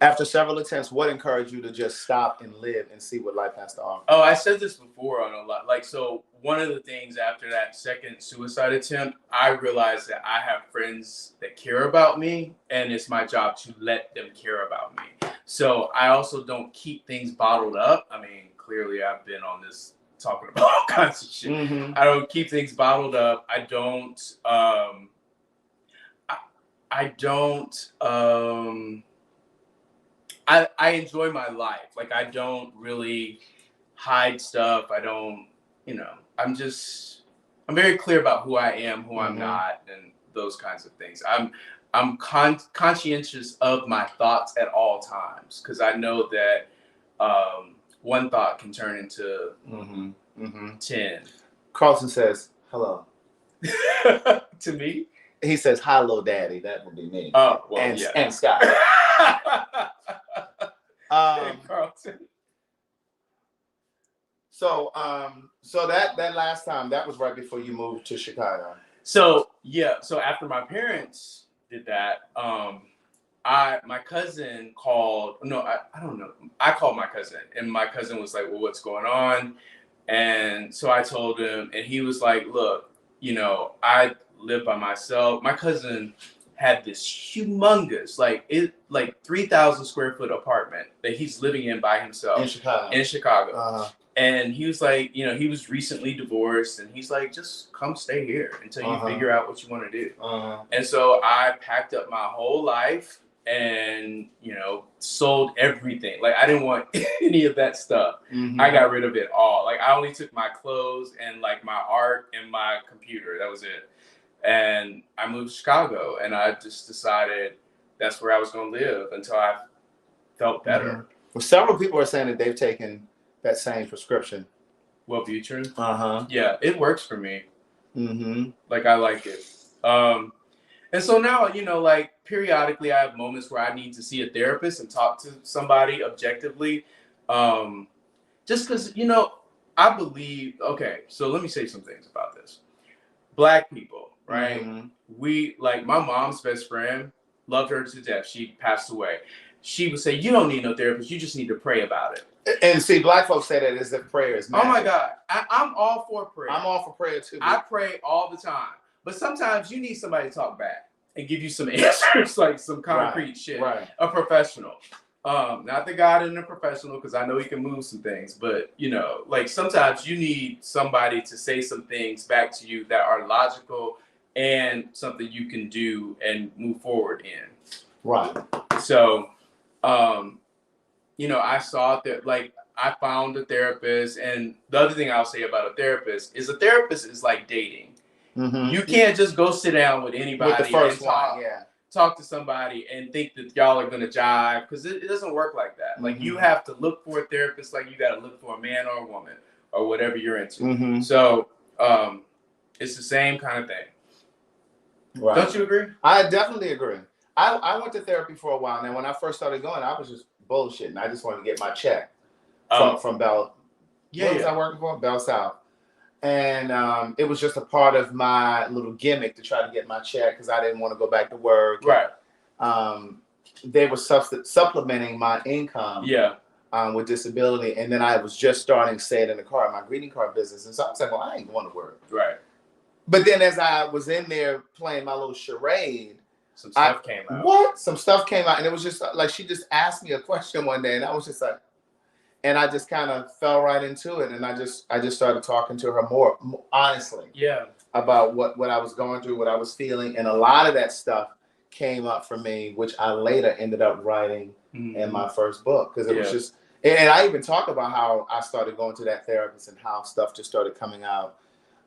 after several attempts, what encouraged you to just stop and live and see what life has to offer? Oh, I said this before on a lot. So one of the things after that second suicide attempt, I realized that I have friends that care about me and it's my job to let them care about me. So I also don't keep things bottled up. I mean, clearly I've been on this talking about all kinds of shit. I don't keep things bottled up. I don't I enjoy my life. Like, I don't really hide stuff. I don't, I'm very clear about who I am, who I'm not, and those kinds of things. I'm conscientious of my thoughts at all times because I know that one thought can turn into 10. Carlton says, hello. To me? He says, hello, daddy. That would be me. Oh, well, and Scott. Carlton. So that last time, that was right before you moved to Chicago. So after my parents did that, my cousin called. No, I don't know. I called my cousin, and my cousin was like, "Well, what's going on?" And so I told him, and he was like, "Look, I live by myself." My cousin had this humongous, like 3,000 square foot apartment that he's living in by himself in Chicago. And he was like, he was recently divorced, and he's like, just come stay here until you figure out what you want to do. And so I packed up my whole life and, sold everything. Like, I didn't want any of that stuff. I got rid of it all. Like, I only took my clothes and like my art and my computer. That was it. And I moved to Chicago, and I just decided that's where I was going to live until I felt better. Well, several people are saying that they've taken that same prescription. Wellbutrin? Yeah, it works for me. Like, I like it. And so now, like, periodically I have moments where I need to see a therapist and talk to somebody objectively. Just because, I believe, okay, so let me say some things about this. Black people, right? Mhm. We, like, my mom's best friend, loved her to death. She passed away. She would say, you don't need no therapist. You just need to pray about it. And see, black folks say that as if prayer is magic. Oh my God. I'm all for prayer. I'm all for prayer too. I pray all the time. But sometimes you need somebody to talk back and give you some answers, like some concrete shit. Right. A professional. Not the God in a professional, because I know he can move some things, but you know, like sometimes you need somebody to say some things back to you that are logical and something you can do and move forward in. Right. So, you know, I saw that, like, I found a therapist, and the other thing I'll say about a therapist is like dating. Mm-hmm. You can't just go sit down with anybody with the first and talk to somebody and think that y'all are gonna jive, because it doesn't work like that. Like, you have to look for a therapist like you got to look for a man or a woman or whatever you're into. Mm-hmm. So it's the same kind of thing. Right. Don't you agree? I definitely agree. I went to therapy for a while. Now, when I first started going, I was just bullshitting. I just wanted to get my check from Bell. What was I working for? Bell South. And it was just a part of my little gimmick to try to get my check because I didn't want to go back to work. Right. They were supplementing my income with disability. And then I was just starting, say it in the car, my greeting card business. And so I was like, well, I ain't going to work. Right. But then as I was in there playing my little charade, some stuff came out. What? Some stuff came out. And it was just like, she just asked me a question one day. And I was just like, and I just kind of fell right into it. And I just started talking to her more honestly. Yeah. About what I was going through, what I was feeling. And a lot of that stuff came up for me, which I later ended up writing in my first book. Because it was just, and I even talk about how I started going to that therapist and how stuff just started coming out.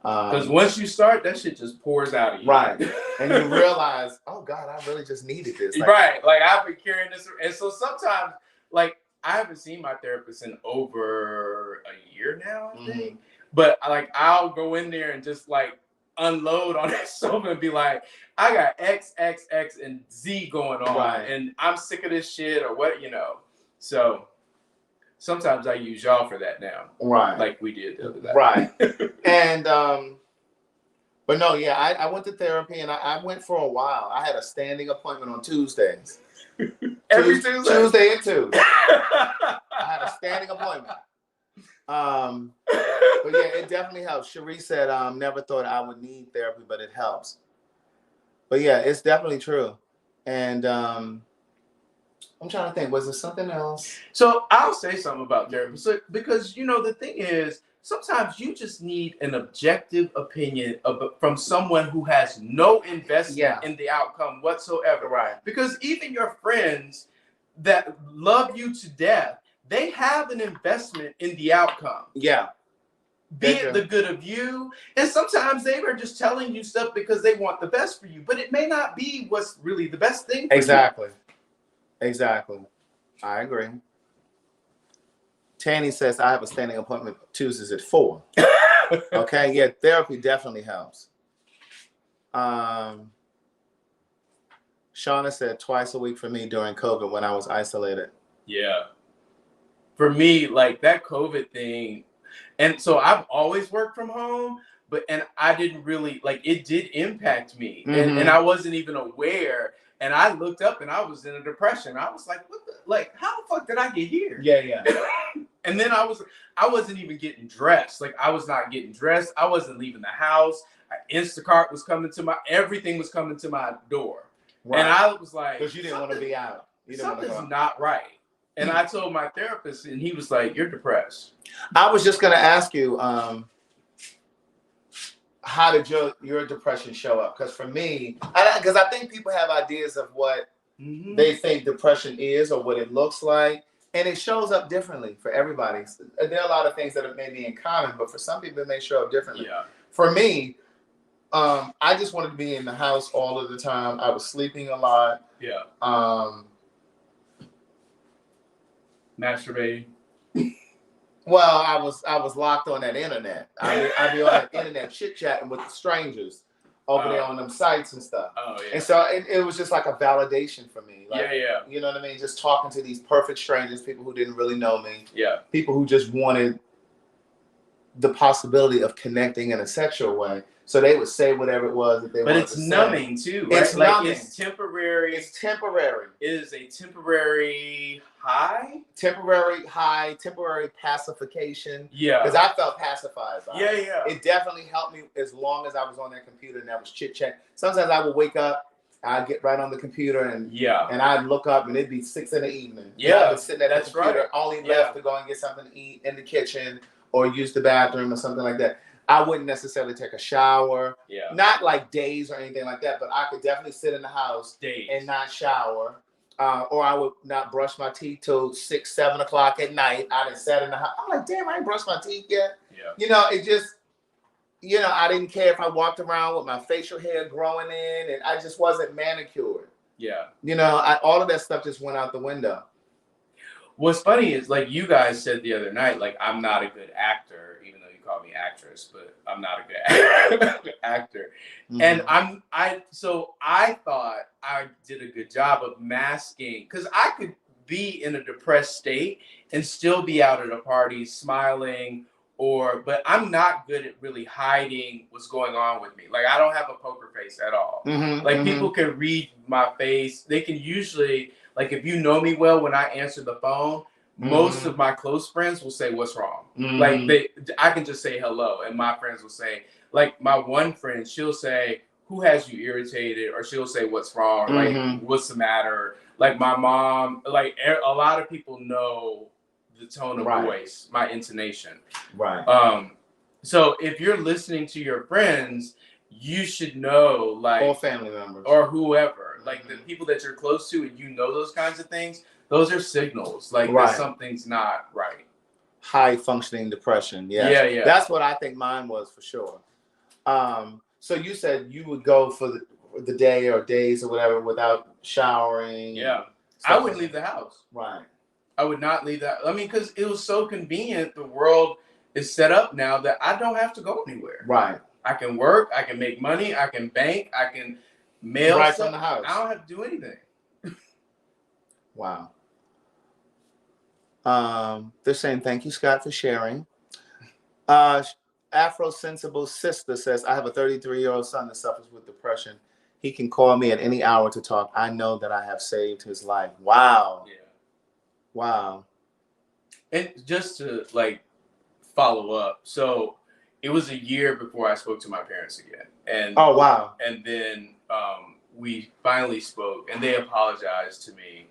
Because once you start, that shit just pours out of you. Right. And you realize, oh God, I really just needed this. Like, right. Like, I've been carrying this. And so sometimes, like, I haven't seen my therapist in over a year now, I think. But like, I'll go in there and just like unload on that sofa and be like, I got X, X, X, and Z going on. Right. And I'm sick of this shit or what, you know. So sometimes I use y'all for that now. Right. Like we did the other day. Right. And, but no, yeah, I went to therapy and I went for a while. I had a standing appointment on Tuesdays. Every Tuesday? Tuesday and Tuesday. I had a standing appointment. But yeah, it definitely helps. Cherie said, never thought I would need therapy, but it helps. But yeah, it's definitely true. And I'm trying to think, was there something else? So I'll say something about therapy. So, because, you know, the thing is, sometimes you just need an objective opinion from someone who has no investment in the outcome whatsoever. Right. Because even your friends that love you to death, they have an investment in the outcome. Yeah. Be it the good of you. And sometimes they are just telling you stuff because they want the best for you. But it may not be what's really the best thing for you. Exactly. I agree. Tanny says, I have a standing appointment Tuesdays at 4. Okay, yeah, therapy definitely helps. Shauna said twice a week for me during COVID when I was isolated. Yeah. For me, like that COVID thing, and so I've always worked from home, and I didn't really, like, it did impact me. And I wasn't even aware. And I looked up and I was in a depression. I was like, what the, like, how the fuck did I get here? Yeah. And then I wasn't even getting dressed. Like, I was not getting dressed. I wasn't leaving the house. Instacart was coming to everything was coming to my door. Right. And I was like, because you didn't want to be out. Something's not right. And I told my therapist, and he was like, you're depressed. I was just going to ask you, how did your depression show up? Because for me, because I think people have ideas of what they think depression is or what it looks like. And it shows up differently for everybody. There are a lot of things that may be in common, but for some people, it may show up differently. Yeah. For me, I just wanted to be in the house all of the time. I was sleeping a lot. Yeah. Masturbating. Well, I was locked on that internet. I'd be on that internet chit-chatting with the strangers over there on them sites and stuff. Oh, yeah. And so it was just like a validation for me. Like, yeah. You know what I mean? Just talking to these perfect strangers, people who didn't really know me. Yeah. People who just wanted the possibility of connecting in a sexual way. So they would say whatever it was that they wanted to say. But it's numbing too, right? It's numbing. It's temporary. It's temporary. It is a temporary high. Temporary high, temporary pacification. Yeah. Because I felt pacified by it. Yeah. It definitely helped me as long as I was on that computer and that was chit-chat. Sometimes I would wake up, I'd get right on the computer and I'd look up and it'd be 6 p.m. Yeah. I'd be sitting at the computer, only left to go and get something to eat in the kitchen or use the bathroom or something like that. I wouldn't necessarily take a shower. Yeah. Not like days or anything like that, but I could definitely sit in the house and not shower. Or I would not brush my teeth till 6, 7 o'clock at night. I done sat in the house. I'm like, damn, I ain't brushed my teeth yet. Yeah. You know, it just, you know, I didn't care if I walked around with my facial hair growing in, and I just wasn't manicured. Yeah. You know, all of that stuff just went out the window. What's funny is, like you guys said the other night, like, I'm not a good actor, even though you call me actress, but I'm not a good actor. Mm-hmm. And so I thought I did a good job of masking, because I could be in a depressed state and still be out at a party smiling, but I'm not good at really hiding what's going on with me. Like, I don't have a poker face at all. Mm-hmm, like, people can read my face. They can usually, like, if you know me well, when I answer the phone, most of my close friends will say, "What's wrong?" Like, I can just say hello, and my friends will say, like, my one friend, she'll say, "Who has you irritated?" Or she'll say, "What's wrong?" Like, "What's the matter?" Like, my mom, like, a lot of people know the tone of voice, my intonation. Right. So if you're listening to your friends, you should know, like, or family members or whoever, like the people that you're close to, and you know those kinds of things. Those are signals, like, that something's not right. High functioning depression. Yeah. That's what I think mine was for sure. So you said you would go for the day or days or whatever without showering. Yeah. I wouldn't leave the house. Right. I would not leave that. I mean, because it was so convenient. The world is set up now that I don't have to go anywhere. Right. I can work. I can make money. I can bank. I can mail right stuff from the house. I don't have to do anything. Wow. They're saying thank you, Scott, for sharing. Afro Sensible Sister says, I have a 33-year-old son that suffers with depression. He can call me at any hour to talk. I know that I have saved his life. Wow. Yeah. Wow. And just to, like, follow up. So it was a year before I spoke to my parents again. And oh, wow. And then we finally spoke, and they apologized to me.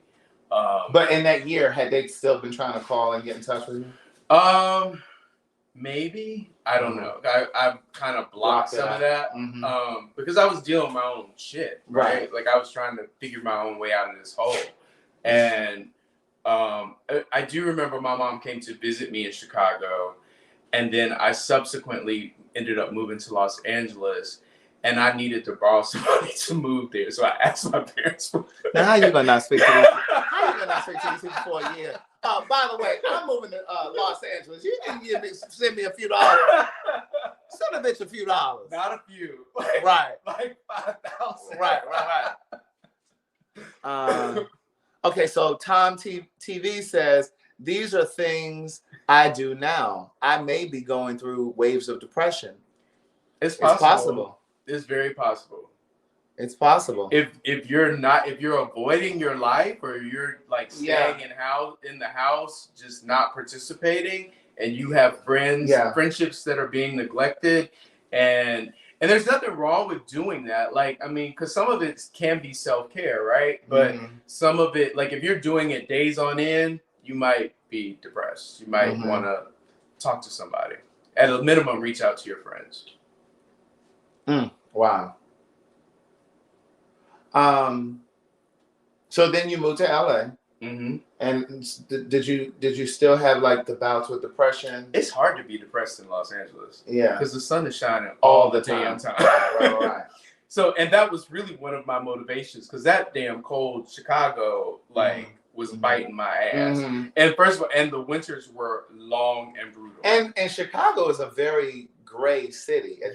But in that year, had they still been trying to call and get in touch with you? Maybe. I don't know. I've kind of blocked some of that because I was dealing with my own shit, right? Like, I was trying to figure my own way out of this hole. And I do remember my mom came to visit me in Chicago, and then I subsequently ended up moving to Los Angeles, and I needed to borrow some money to move there. So I asked my parents for now, how you gonna not speak to these? How you gonna not speak to these people for a year? By the way, I'm moving to Los Angeles. You can send me a few dollars. Send a bitch a few dollars. Not a few. Right. Like 5,000. Right. Okay, so Tom TV says, these are things I do now. I may be going through waves of depression. It's possible. It's very possible. It's possible. If you're avoiding your life, or you're, like, staying in the house, just not participating, and you have friendships that are being neglected, and there's nothing wrong with doing that. Like, I mean, because some of it can be self-care, right? But some of it, like, if you're doing it days on end, you might be depressed. You might want to talk to somebody. At a minimum, reach out to your friends. Wow. So then you moved to LA. And did you still have, like, the bouts with depression? It's hard to be depressed in Los Angeles. Yeah. Because the sun is shining all the damn time. Right. So, and that was really one of my motivations, because that damn cold Chicago, like, was biting my ass. And first of all, and the winters were long and brutal. And Chicago is a very gray city at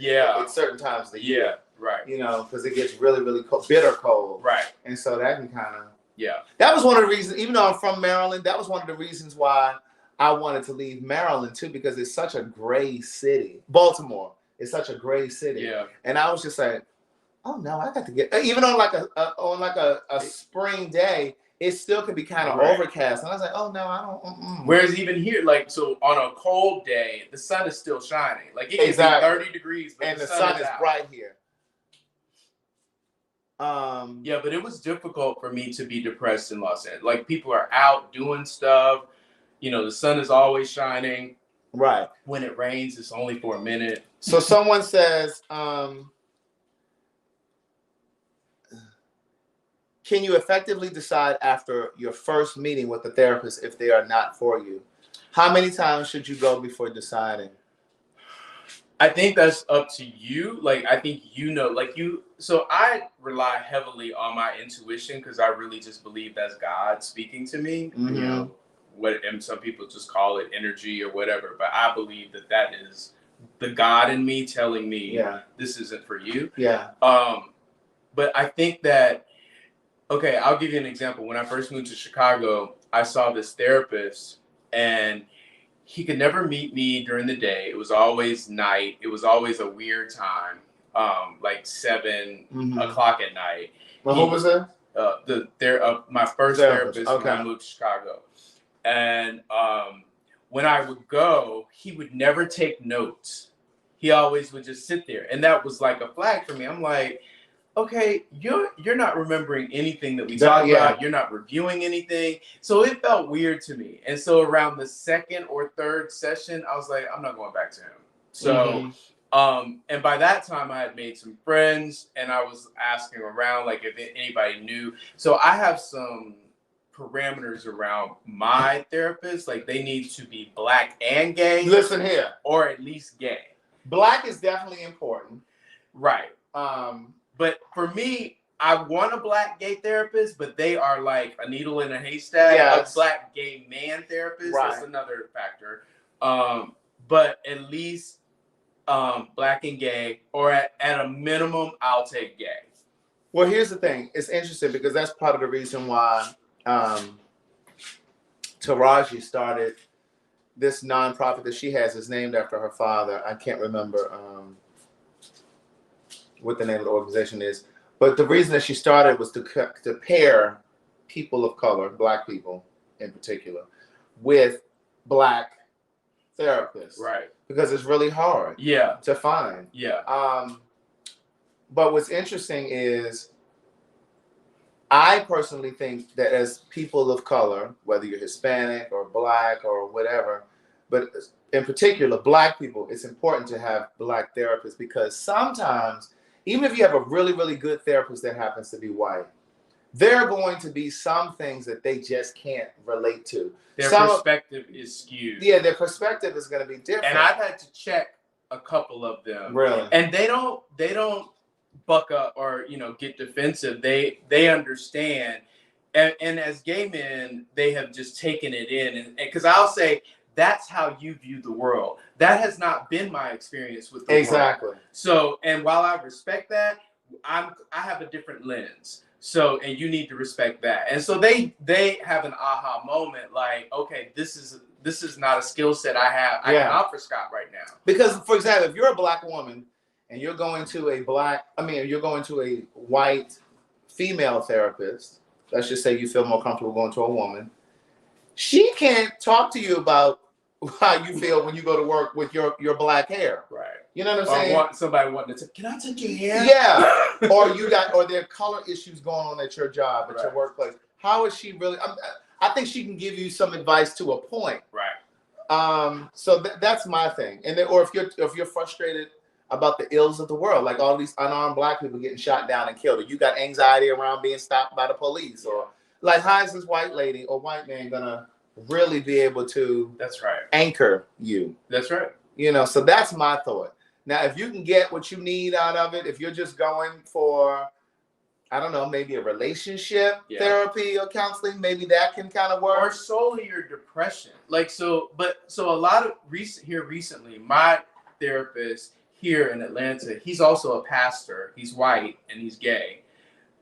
certain times of the year. Yeah, right. You know, because it gets really, really cold, bitter cold. Right. And so that can kind of... Yeah. That was one of the reasons, even though I'm from Maryland, that was one of the reasons why I wanted to leave Maryland, too, because it's such a gray city. Baltimore. It's such a gray city. Yeah. And I was just like, oh no, I got to get, even on like a spring day, it still could be kind of overcast. And I was like, oh no, I don't. Whereas even here, like, so on a cold day, the sun is still shining. Like, it can be 30 degrees, but and the sun is bright here. Yeah, but it was difficult for me to be depressed in Los Angeles. Like, people are out doing stuff. You know, the sun is always shining. Right. When it rains, it's only for a minute. So someone says, can you effectively decide after your first meeting with the therapist if they are not for you? How many times should you go before deciding? I think that's up to you. Like, I think so I rely heavily on my intuition because I really just believe that's God speaking to me. Mm-hmm. You know, and some people just call it energy or whatever, but I believe that is the God in me telling me this isn't for you. Yeah. But I think that, okay, I'll give you an example. When I first moved to Chicago, I saw this therapist, and he could never meet me during the day. It was always night. It was always a weird time, like 7 o'clock at night. Well, who was that? My first therapist when I moved to Chicago. And when I would go, he would never take notes. He always would just sit there. And that was like a flag for me. I'm like, okay, you're not remembering anything that we talked about. You're not reviewing anything. So it felt weird to me. And so around the second or third session, I was like, I'm not going back to him. So, and by that time I had made some friends, and I was asking around, like, if anybody knew. So I have some parameters around my therapist. Like, they need to be Black and gay. Listen here. Or at least gay. Black is definitely important. Right. But for me, I want a Black gay therapist, but they are like a needle in a haystack. Yes. A Black gay man therapist, that's another factor. But at least Black and gay, or at a minimum, I'll take gay. Well, here's the thing. It's interesting because that's part of the reason why Taraji started this nonprofit that she has. Is named after her father. I can't remember what the name of the organization is. But the reason that she started was to pair people of color, Black people in particular, with Black therapists. Right. Because it's really hard to find. Yeah. But what's interesting is I personally think that as people of color, whether you're Hispanic or Black or whatever, but in particular, Black people, it's important to have Black therapists because sometimes, even if you have a really, really good therapist that happens to be white, there are going to be some things that they just can't relate to. Their perspective is skewed. Yeah, their perspective is going to be different. And I've had to check a couple of them. Really? And they don't buck up or, get defensive. They understand. And as gay men, they have just taken it in. And because I'll say, that's how you view the world. That has not been my experience with the world. So, and while I respect that, I have a different lens. So, and you need to respect that. And so they have an aha moment, like, okay, this is not a skill set I have. I can offer Scott right now. Because, for example, if you're a Black woman and you're going to a white female therapist, let's just say you feel more comfortable going to a woman, she can't talk to you about how you feel when you go to work with your Black hair. Right. You know what I'm saying? Somebody wanting to can I touch your hair? Yeah. or there are color issues going on at your job, at your workplace. How is she really? I think she can give you some advice to a point. Right. So that's my thing. And then, or if you're frustrated about the ills of the world, like all these unarmed Black people getting shot down and killed, or you got anxiety around being stopped by the police, or like, how is this white lady or white man gonna really be able to anchor you? That's right. So that's my thought. Now, if you can get what you need out of it, if you're just going for, I don't know, maybe a relationship therapy or counseling, maybe that can kind of work. Or solely your depression. So a lot of recently, my therapist here in Atlanta, he's also a pastor. He's white and he's gay,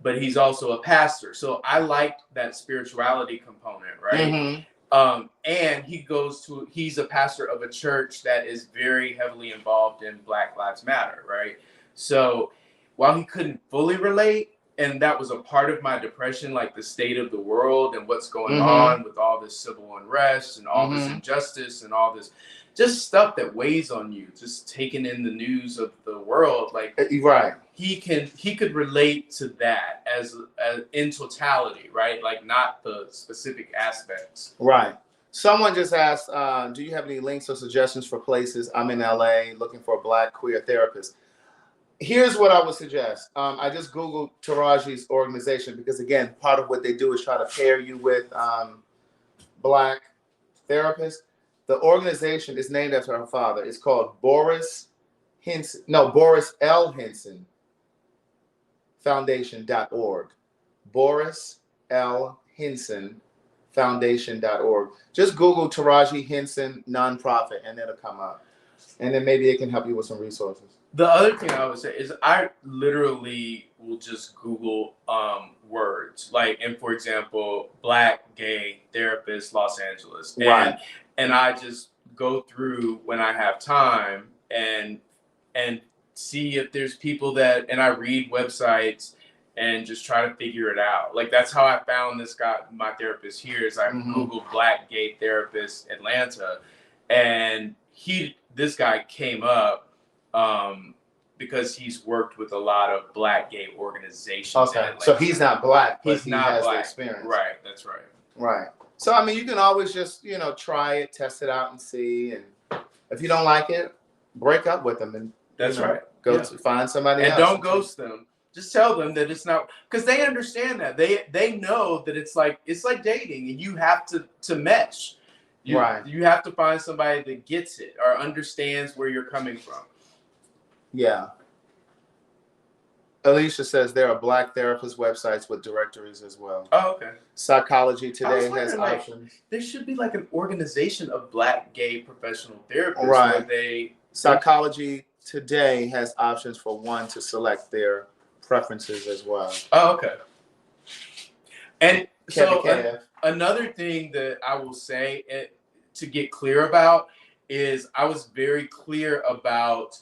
but he's also a pastor. So I liked that spirituality component, right? And he's a pastor of a church that is very heavily involved in Black Lives Matter, right? So while he couldn't fully relate, and that was a part of my depression, like the state of the world and what's going on with all this civil unrest and all this injustice and all this just stuff that weighs on you, just taking in the news of the world, like right. He could relate to that as in totality, right? Like not the specific aspects. Right. Someone just asked, do you have any links or suggestions for places? I'm in LA looking for a Black queer therapist. Here's what I would suggest. I just Googled Taraji's organization because, again, part of what they do is try to pair you with Black therapists. The organization is named after her father. It's called Boris L. Henson Foundation.org. Boris L. Henson Foundation.org. Just Google Taraji Henson nonprofit and it'll come up. And then maybe it can help you with some resources. The other thing I would say is I literally will just Google words. Like, and for example, Black gay therapist, Los Angeles. Right. And I just go through when I have time and see if there's people that, and I read websites and just try to figure it out. Like that's how I found this guy, my therapist here, is I Googled Black gay therapist Atlanta, and this guy came up because he's worked with a lot of Black gay organizations. Okay, so he's not Black, but he's not has Black. The experience. Right, that's right. Right. So I mean, you can always just try it, test it out, and see. And if you don't like it, break up with them, and that's right. Go to find somebody else. And don't ghost them. Just tell them that it's not, because they understand that. They know that it's like dating, and you have to mesh. You have to find somebody that gets it or understands where you're coming from. Yeah. Alicia says there are Black therapist websites with directories as well. Oh, okay. Psychology Today has options. There should be like an organization of Black gay professional therapists where Psychology Today has options for one to select their preferences as well. Oh, okay. And so another thing that I will say to get clear about is I was very clear about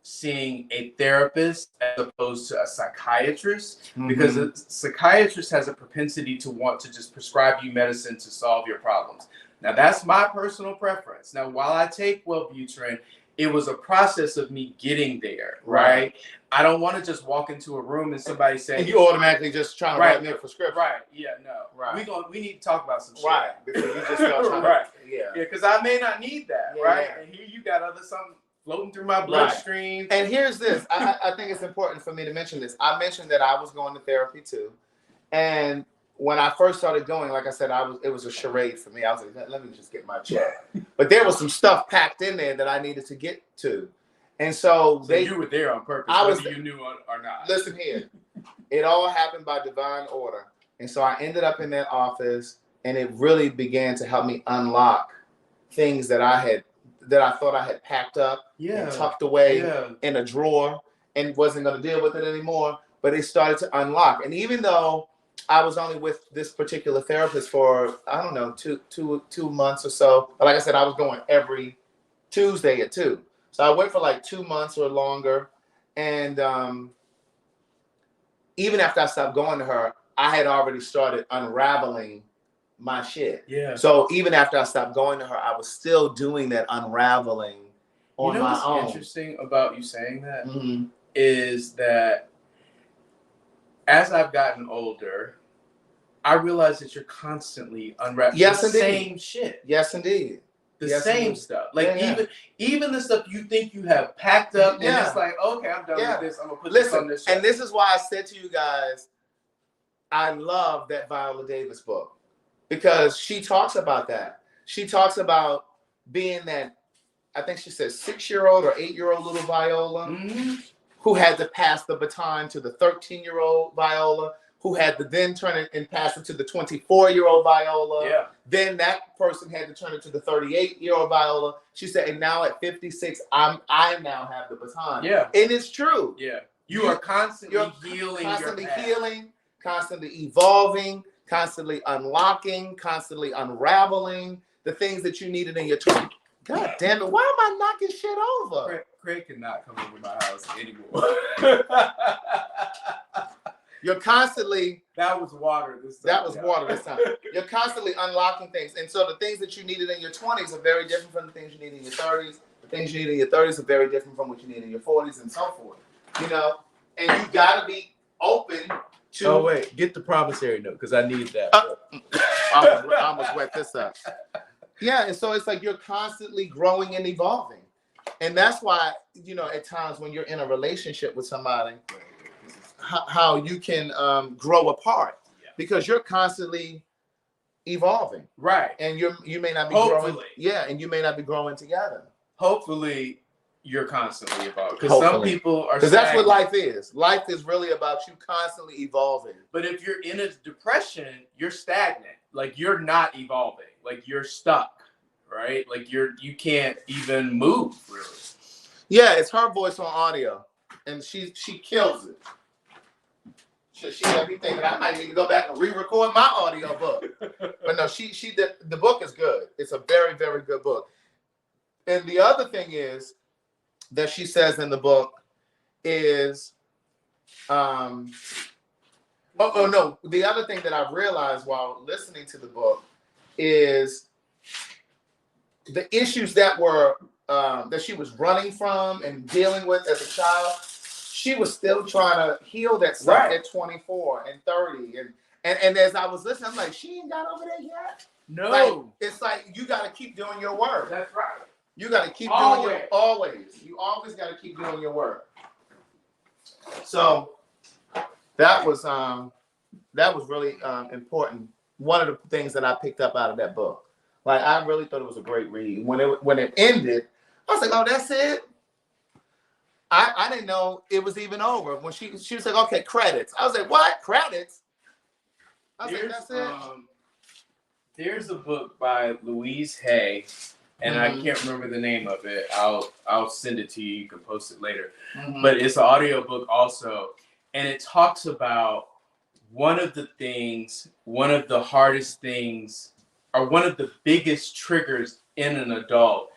seeing a therapist as opposed to a psychiatrist, because a psychiatrist has a propensity to want to just prescribe you medicine to solve your problems. Now, that's my personal preference. Now, while I take Wellbutrin, it was a process of me getting there, right? I don't want to just walk into a room and somebody say... And you automatically just trying to write me a prescription. Right, yeah, no. Right. We need to talk about some shit. Right, because you just start Yeah, because I may not need that, right? And here you got something floating through my bloodstream. And here's this. I think it's important for me to mention this. I mentioned that I was going to therapy too. And when I first started going, like I said, it was a charade for me. I was like, let me just get my check. But there was some stuff packed in there that I needed to get to. And so you were there on purpose, whether you knew or not. Listen here. It all happened by divine order. And so I ended up in that office, and it really began to help me unlock things that I thought I had packed up and tucked away in a drawer and wasn't going to deal with it anymore. But it started to unlock. And even though I was only with this particular therapist for, I don't know, two months or so. But like I said, I was going every Tuesday at 2. So I went for like 2 months or longer. And even after I stopped going to her, I had already started unraveling my shit. Yeah. So even after I stopped going to her, I was still doing that unraveling on my own. What's interesting about you saying that is that as I've gotten older, I realize that you're constantly unwrapping the same shit. Yes, indeed. The same stuff. Like even the stuff you think you have packed up, and it's like, okay, I'm done with this. I'm gonna put this on this shelf. And this is why I said to you guys, I love that Viola Davis book, because she talks about that. She talks about being that, I think she says 6-year-old or 8-year-old little Viola who had to pass the baton to the 13-year-old Viola, who had to then turn it and pass it to the 24-year-old Viola. Yeah. Then that person had to turn it to the 38-year-old Viola. She said, and now at 56, I now have the baton. Yeah. And it's true. Yeah. You are constantly healing. Constantly evolving, constantly unlocking, constantly unraveling the things that you needed in your 20s. God damn it, why am I knocking shit over? Craig cannot come over my house anymore. You're constantly... That was water this time. That was water this time. You're constantly unlocking things. And so the things that you needed in your 20s are very different from the things you need in your 30s. The things you need in your 30s are very different from what you need in your 40s and so forth. You know? And you got to be open to... Oh, wait. Get the promissory note, because I need that. I almost wet this up. Yeah, and so it's like you're constantly growing and evolving. And that's why, you know, at times when you're in a relationship with somebody, how you can grow apart, because you're constantly evolving, right? And you may not be growing, and you may not be growing together. Hopefully, you're constantly evolving, because some people are. Because that's what life is. Life is really about you constantly evolving. But if you're in a depression, you're stagnant. Like you're not evolving. Like you're stuck, right? Like you can't even move, really. Yeah, it's her voice on audio, and she kills it. She let me think that I might need to go back and re-record my audio book. But no, she did. The book is good. It's a very, very good book. And the other thing is that she says in the book is, the other thing that I've realized while listening to the book is the issues that were that she was running from and dealing with as a child. She was still trying to heal that stuff at 24 and 30. And as I was listening, I'm like, she ain't got over there yet? No. Like, it's like, you got to keep doing your work. That's right. You got to keep doing your always. You always got to keep doing your work. So that was really important. One of the things that I picked up out of that book. Like, I really thought it was a great read. When it ended, I was like, oh, that's it? I didn't know it was even over. When she was like, okay, credits. I was like, what? Credits? I was like, that's it? There's a book by Louise Hay, and I can't remember the name of it. I'll send it to you. You can post it later. But it's an audio book also, and it talks about one of the hardest things, or one of the biggest triggers in an adult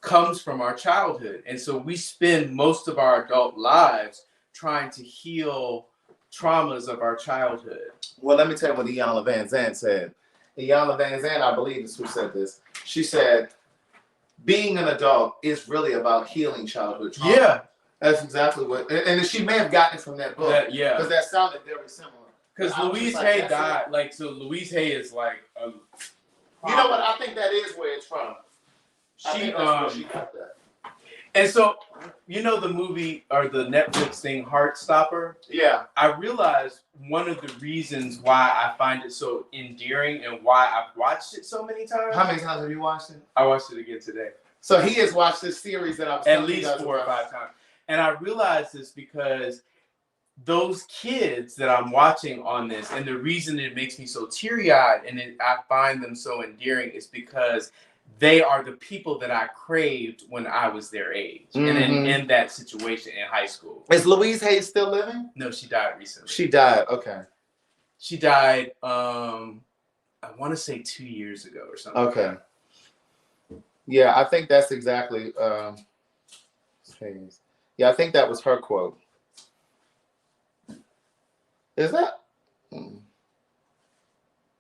comes from our childhood. And so we spend most of our adult lives trying to heal traumas of our childhood. Well, let me tell you what Iyanla Vanzant said. Iyanla Vanzant, I believe, is who said this. She said, being an adult is really about healing childhood trauma. Yeah. That's exactly what, and she may have gotten it from that book. Because that sounded very similar. Because Louise Hay died, so Louise Hay is like a... You know what, I think that is where it's from. She got that. And so, you know the movie or the Netflix thing, Heartstopper? Yeah. I realized one of the reasons why I find it so endearing and why I've watched it so many times. How many times have you watched it? I watched it again today. So he has watched this series that I've at least 4 or 5 times. And I realized this because those kids that I'm watching on this, and the reason it makes me so teary-eyed and I find them so endearing is because they are the people that I craved when I was their age and in that situation in high school. Is Louise Hay still living? No, she died recently. She died, okay. She died, I want to say 2 years ago or something. Okay. Like that. Yeah, I think that's exactly, yeah, I think that was her quote. Is that?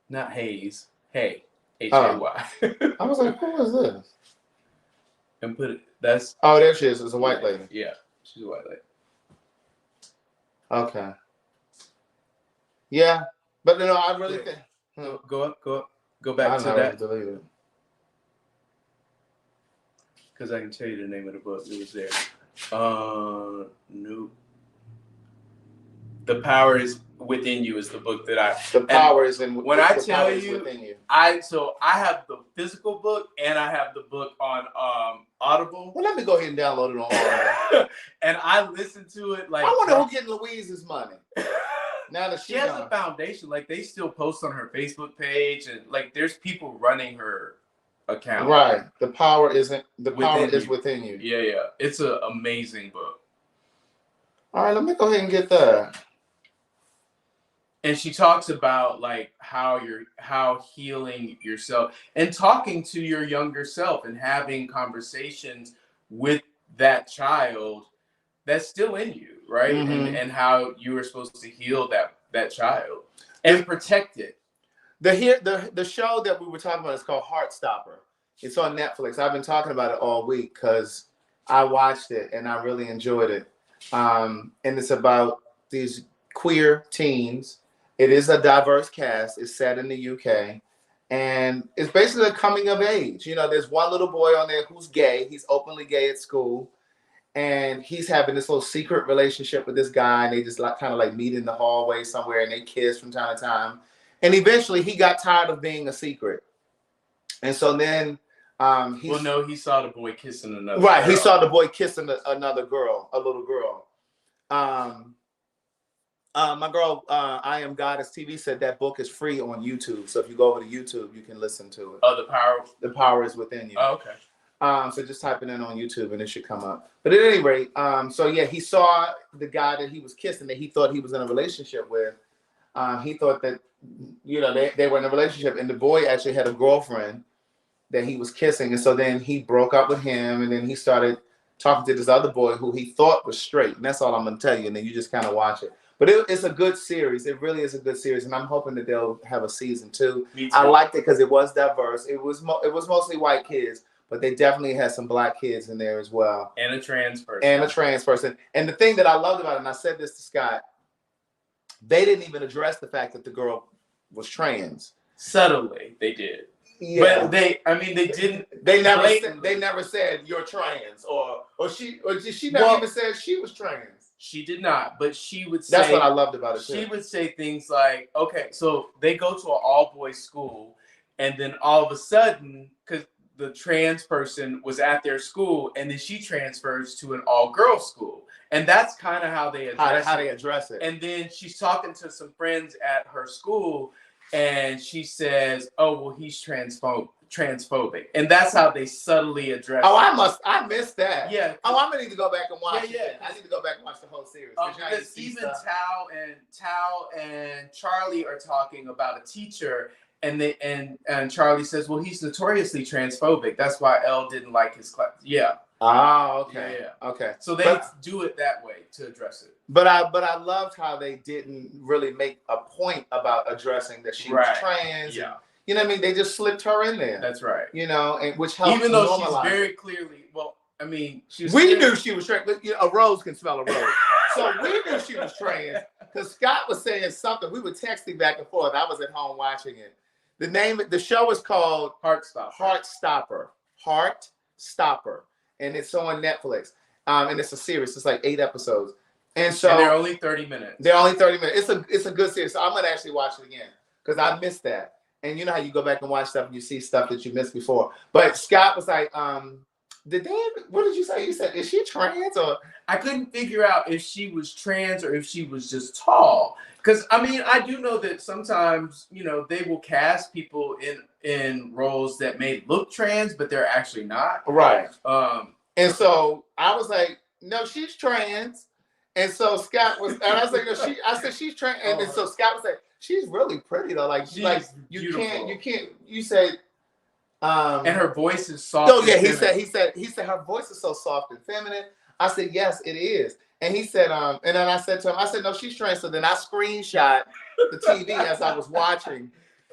Not Hayes. Hay. Hay. I was like, who is this? And put it, that's... Oh, there she is. It's a white lady. Yeah, she's a white lady. Okay. Yeah, but no, I really think... Go up. Go back to that. Delete it. Because I can tell you the name of the book. It was there. No. The Power is Within You is the book that I... The Power is in... When I tell you, I have the physical book and I have the book on Audible. Well, let me go ahead and download it on Audible. And I listen to it like... I wonder who's getting Louise's money. Now that she has a foundation. Like, they still post on her Facebook page, and like there's people running her account. Right. The Power is within you. Yeah. It's an amazing book. All right, let me go ahead and get that. And she talks about like how healing yourself and talking to your younger self and having conversations with that child that's still in you, right? Mm-hmm. And how you were supposed to heal that child and protect it. The show that we were talking about is called Heartstopper. It's on Netflix. I've been talking about it all week because I watched it and I really enjoyed it. And it's about these queer teens. It is a diverse cast. It's set in the UK. And it's basically a coming of age. You know, there's one little boy on there who's gay. He's openly gay at school. And he's having this little secret relationship with this guy. And they just like kind of like meet in the hallway somewhere and they kiss from time to time. And eventually he got tired of being a secret. And so then he saw the boy kissing another girl. He saw the boy kissing another girl, a little girl. My girl, I Am Goddess TV said that book is free on YouTube. So if you go over to YouTube, you can listen to it. Oh, The Power is Within You. Oh, okay. So just type it in on YouTube and it should come up. But at any rate, so yeah, he saw the guy that he was kissing that he thought he was in a relationship with. He thought that, you know, they were in a relationship, and the boy actually had a girlfriend that he was kissing. And so then he broke up with him, and then he started talking to this other boy who he thought was straight. And that's all I'm going to tell you. And then you just kind of watch it. But it's a good series. It really is a good series. And I'm hoping that they'll have a season 2. I liked it because it was diverse. It was mostly white kids, but they definitely had some black kids in there as well. And a trans person. And the thing that I loved about it, and I said this to Scott, they didn't even address the fact that the girl was trans. Subtly, they did. Yeah. But they didn't. They never said you're trans or she never even said she was trans. She did not, but she would say. That's what I loved about it too. She would say things like, okay, so they go to an all-boys school, and then all of a sudden, because the trans person was at their school, and then she transfers to an all-girls school. And that's kind of how they address it. And then she's talking to some friends at her school, and she says, "Oh, well, he's transphobic," and that's how they subtly address. Oh, I missed that. Yeah. Oh, I'm gonna need to go back and watch it. I need to go back and watch the whole series. Because even Tao and Charlie are talking about a teacher, and Charlie says, "Well, he's notoriously transphobic. That's why Elle didn't like his class." Yeah. Oh, okay. Yeah. Okay. So they do it that way to address it. But I loved how they didn't really make a point about addressing that she was trans. Yeah. You know what I mean? They just slipped her in there. That's right. You know, and which helped even though normalize she's very clearly, well, I mean, we knew she was trans. You know, a rose can smell a rose. So we knew she was trans because Scott was saying something. We were texting back and forth. I was at home watching it. The show is called Heartstopper. Heartstopper. And it's on Netflix. And it's a series. It's like 8 episodes. And so they're only 30 minutes. They're only 30 minutes. It's a good series. So I'm gonna actually watch it again because I missed that. And you know how you go back and watch stuff and you see stuff that you missed before. But Scott was like, what did you say? You said, is she trans? Or I couldn't figure out if she was trans or if she was just tall. Because I mean, I do know that sometimes, you know, they will cast people in roles that may look trans, but they're actually not. Right. And so I was like, no, she's trans. And so Scott was, and I was like, no, I said she's trans. And then so Scott was like, she's really pretty though. Like you beautiful. can't. You said. And her voice is soft. Oh yeah, he said her voice is so soft and feminine. I said, yes, it is. And he said, and then I said to him, I said, no, she's trans. So then I screenshot the TV as I was watching.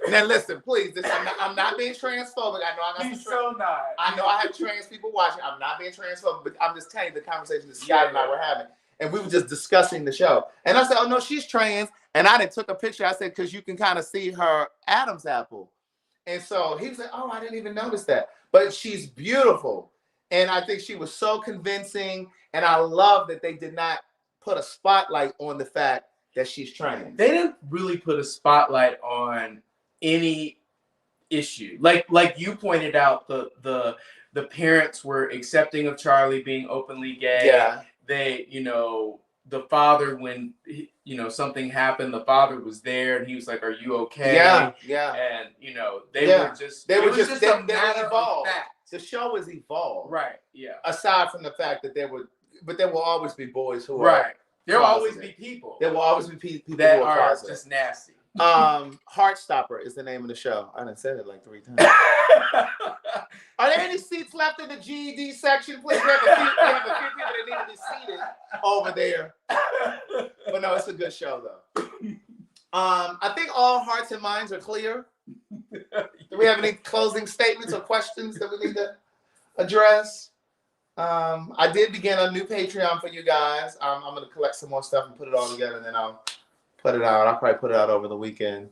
Now listen, please, I'm not being transphobic. I know I got so not. I know I have trans people watching. I'm not being transphobic, but I'm just telling you the conversation that Scott and I were having. And we were just discussing the show. And I said, oh, no, she's trans. And I took a picture. I said, because you can kind of see her Adam's apple. And so he was like, oh, I didn't even notice that. But she's beautiful. And I think she was so convincing. And I love that they did not put a spotlight on the fact that she's trans. They didn't really put a spotlight on any issue. Like you pointed out, the parents were accepting of Charlie being openly gay. Yeah. They, you know, the father, when, you know, something happened, the father was there and he was like, are you okay? Yeah. And, you know, they were just a matter of fact. The show was evolved. Right. Yeah. Aside from the fact that there will always be boys who are There will always be people. There will always be people that who are just nasty. Heartstopper is the name of the show. I done said it like 3 times. Are there any seats left in the GED section? Please, we have a few people that need to be seated over there. But no, it's a good show though. I think all hearts and minds are clear. Do we have any closing statements or questions that we need to address? I did begin a new Patreon for you guys. I'm going to collect some more stuff and put it all together, and then I'll put it out. I'll probably put it out over the weekend.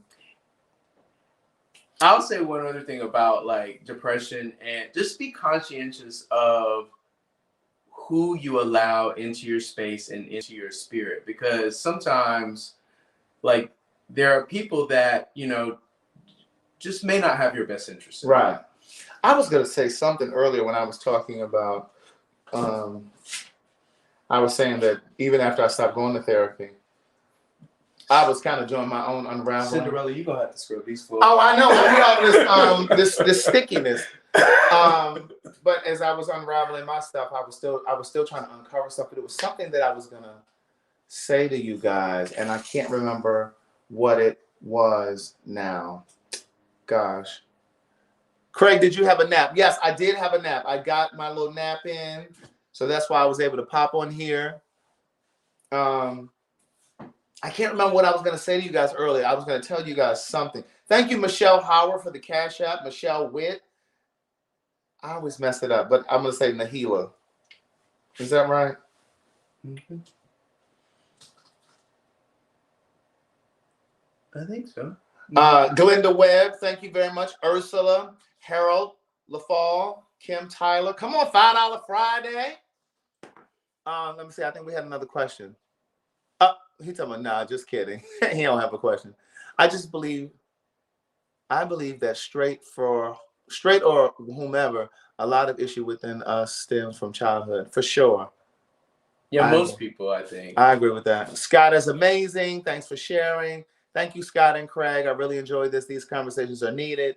I'll say one other thing about like depression, and just be conscientious of who you allow into your space and into your spirit, because sometimes like there are people that, you know, just may not have your best interest in Right. mind. I was going to say something earlier when I was talking about, I was saying that even after I stopped going to therapy, I was kind of doing my own unraveling. Cinderella, you're going to have to scrub these floors. Oh, I know. I mean, this stickiness. But as I was unraveling my stuff, I was still trying to uncover stuff. But it was something that I was going to say to you guys, and I can't remember what it was now. Gosh. Craig, did you have a nap? Yes, I did have a nap. I got my little nap in, so that's why I was able to pop on here. I can't remember what I was going to say to you guys earlier. I was going to tell you guys something. Thank you, Michelle Howard, for the Cash App. Michelle Witt. I always mess it up, but I'm going to say Nahila. Is that right? Mm-hmm. I think so. Glenda Webb, thank you very much. Ursula, Harold LaFall, Kim Tyler. Come on, $5 Friday. Let me see. I think we had another question. He talking about, nah, just kidding. He don't have a question. I believe that straight or whomever, a lot of issue within us stems from childhood, for sure. Yeah, most people, I think. I agree with that. Scott is amazing. Thanks for sharing. Thank you, Scott and Craig. I really enjoyed this. These conversations are needed.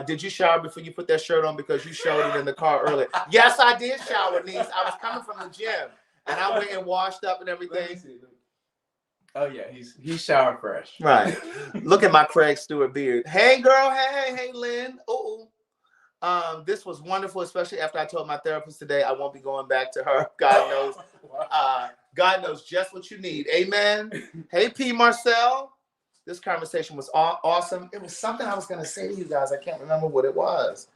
Did you shower before you put that shirt on? Because you showed it in the car earlier. Yes, I did shower, niece. I was coming from the gym, and I went and washed up and everything. Oh yeah, he's shower fresh. Right. Look at my Craig Stewart beard. Hey girl, hey Lynn. This was wonderful, especially after I told my therapist today I won't be going back to her. God knows. God knows just what you need. Amen. Hey P. Marcel. This conversation was awesome. It was something I was going to say to you guys. I can't remember what it was.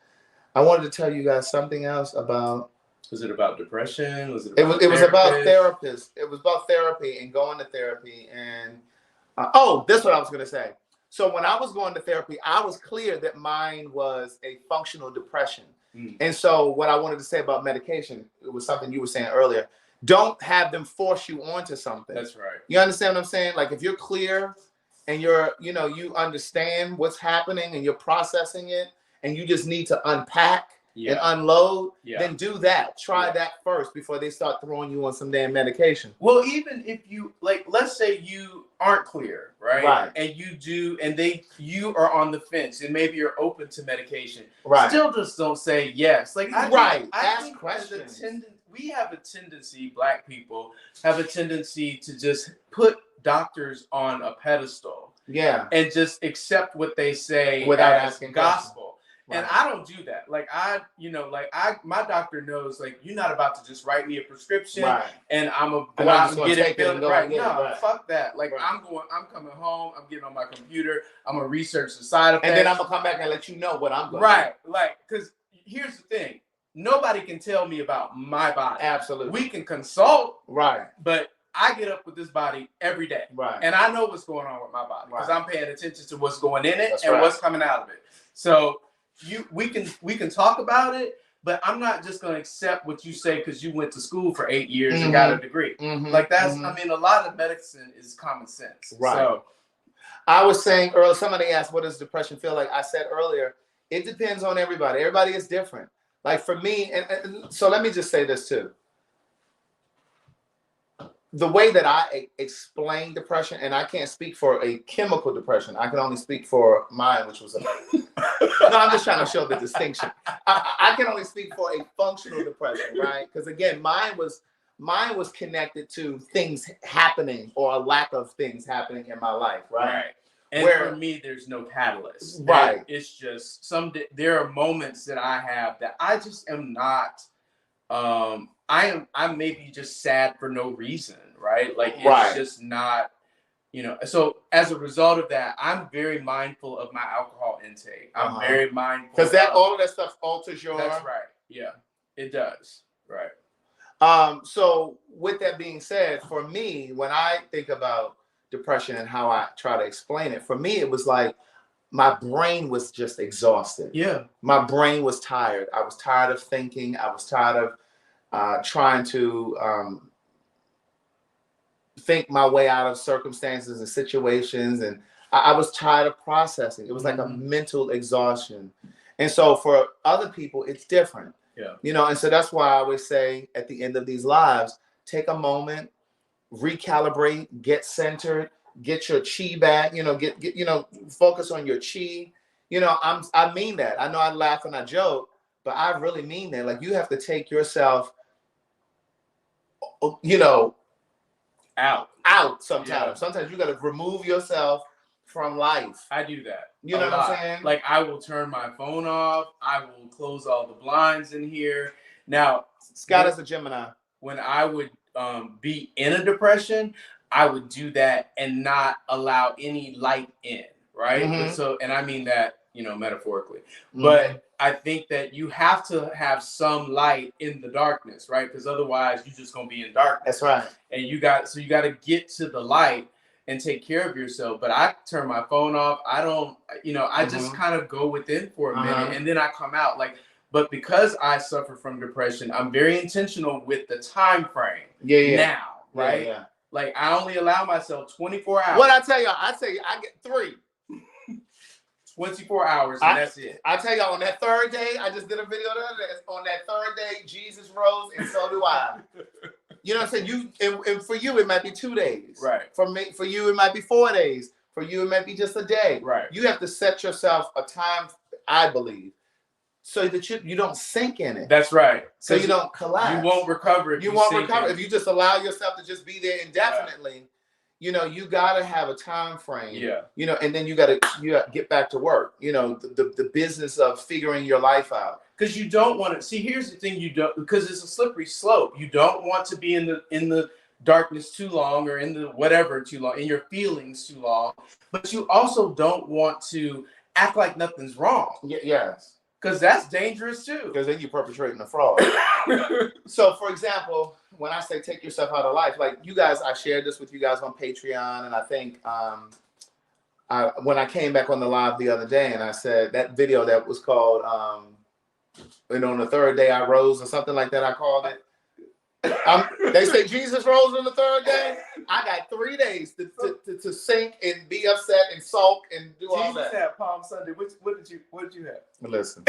I wanted to tell you guys something else about. Was it about depression? It was about therapists. It was about therapy and going to therapy. And that's what I was going to say. So when I was going to therapy, I was clear that mine was a functional depression. And so what I wanted to say about medication, it was something you were saying earlier. Don't have them force you onto something. That's right. You understand what I'm saying? Like if you're clear and you understand what's happening and you're processing it and you just need to unpack and unload, then do that. Try that first before they start throwing you on some damn medication. Well, even if you, like, let's say you aren't clear, right? Right. And you do, and you are on the fence, and maybe you're open to medication. Right. Still just don't say yes. Like, I Ask think questions. we have a tendency, Black people have a tendency to just put doctors on a pedestal. Yeah. And just accept what they say without as asking gospel. Right. And I don't do that. Like my doctor knows, like, you're not about to just write me a prescription and I'm gonna go out and get it filled. Right. No, fuck that. Like I'm coming home, I'm getting on my computer, I'm gonna research the side effects. And then I'm gonna come back and let you know what I'm gonna do. Like, because here's the thing. Nobody can tell me about my body. Absolutely. We can consult. Right. But I get up with this body every day. Right. And I know what's going on with my body because I'm paying attention to what's going in it and what's coming out of it. So we can talk about it, but I'm not just going to accept what you say because you went to school for 8 years and got a degree. Like that's, I mean, a lot of medicine is common sense. Right. So I was saying earlier, somebody asked, what does depression feel like? I said earlier, it depends on everybody. Everybody is different. Like for me, and so let me just say this too. The way that I explain depression, and I can't speak for a chemical depression. I can only speak for mine, which was no, I'm just trying to show the distinction. I can only speak for a functional depression, right? Because again, mine was Mine was connected to things happening or a lack of things happening in my life, right? And for me, there's no catalyst. Right. It's just there are moments that I have that I just am not. I'm maybe just sad for no reason, right? Like it's just not, So as a result of that, I'm very mindful of my alcohol intake. I'm very mindful because all of that stuff alters your. That's right. Yeah, it does. Right. So with that being said, for me, when I think about depression and how I try to explain it, for me, it was like my brain was just exhausted. Yeah. My brain was tired. I was tired of thinking. I was tired of trying to think my way out of circumstances and situations. And I was tired of processing. It was like a mental exhaustion. And so for other people, it's different. Yeah. And so that's why I always say at the end of these lives, take a moment, recalibrate, get centered, get your chi back, get focus on your chi. I mean that. I know I laugh and I joke, but I really mean that. Like you have to take yourself, out sometimes. Yeah. Sometimes you got to remove yourself from life. I do that. You know what I'm saying? Like I will turn my phone off. I will close all the blinds in here. Now, Scott is a Gemini. When I would be in a depression, I would do that and not allow any light in, right? And I mean that, metaphorically. But I think that you have to have some light in the darkness, right? Because otherwise you're just going to be in darkness. That's right. And you got to get to the light and take care of yourself. But I turn my phone off. I don't, I just kind of go within for a minute and then I come out but because I suffer from depression, I'm very intentional with the time frame. Now, right? Yeah. Like I only allow myself 24 hours. What I tell y'all, I get 3. 24 hours and that's it. I tell y'all, on that third day, I just did a video the other day. On that third day, Jesus rose and so do I. You know what I'm saying? And for you, it might be 2 days. Right. For you, it might be 4 days. For you, it might be just a day. Right. You have to set yourself a time, I believe, so that you don't sink in it. That's right. So you don't collapse. You won't recover if you won't recover if you just allow yourself to just be there indefinitely. Yeah. You gotta have a time frame. Yeah. And then you gotta get back to work. The business of figuring your life out. Because you don't want to see. Here's the thing: because it's a slippery slope. You don't want to be in the darkness too long, or in the whatever too long, in your feelings too long. But you also don't want to act like nothing's wrong. Yes. Because that's dangerous too. Because then you're perpetrating a fraud. So, for example, when I say take yourself out of life, like you guys, I shared this with you guys on Patreon, and I think when I came back on the live the other day, and I said that video that was called, and on the third day I rose, or something like that, I called it. They say Jesus rose on the third day. I got 3 days to sink and be upset and sulk and do all that. Jesus had Palm Sunday. What did you have? Listen.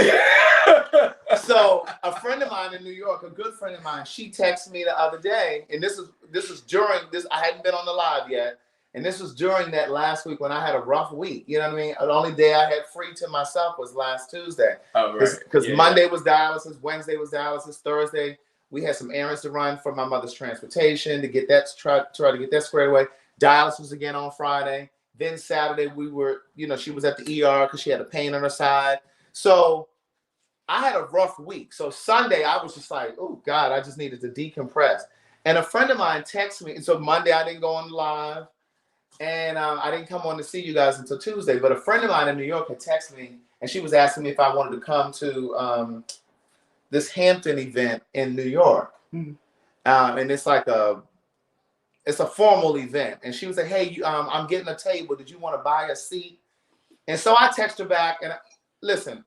So a friend of mine in New York, a good friend of mine, she texted me the other day, and this is during this. I hadn't been on the live yet, and this was during that last week when I had a rough week. You know what I mean? The only day I had free to myself was last Tuesday. Oh, right. Because Monday was dialysis, Wednesday was dialysis, Thursday we had some errands to run for my mother's transportation to get that try to get that squared away. Dialysis again on Friday. Then Saturday we were, she was at the ER because she had a pain on her side. So I had a rough week. So Sunday I was just like, oh God, I just needed to decompress. And a friend of mine texted me. And so Monday I didn't go on live, and I didn't come on to see you guys until Tuesday. But a friend of mine in New York had texted me, and she was asking me if I wanted to come to this Hampton event in New York. And it's like it's a formal event. And she was like, hey, I'm getting a table. Did you want to buy a seat? And so I text her back, and listen,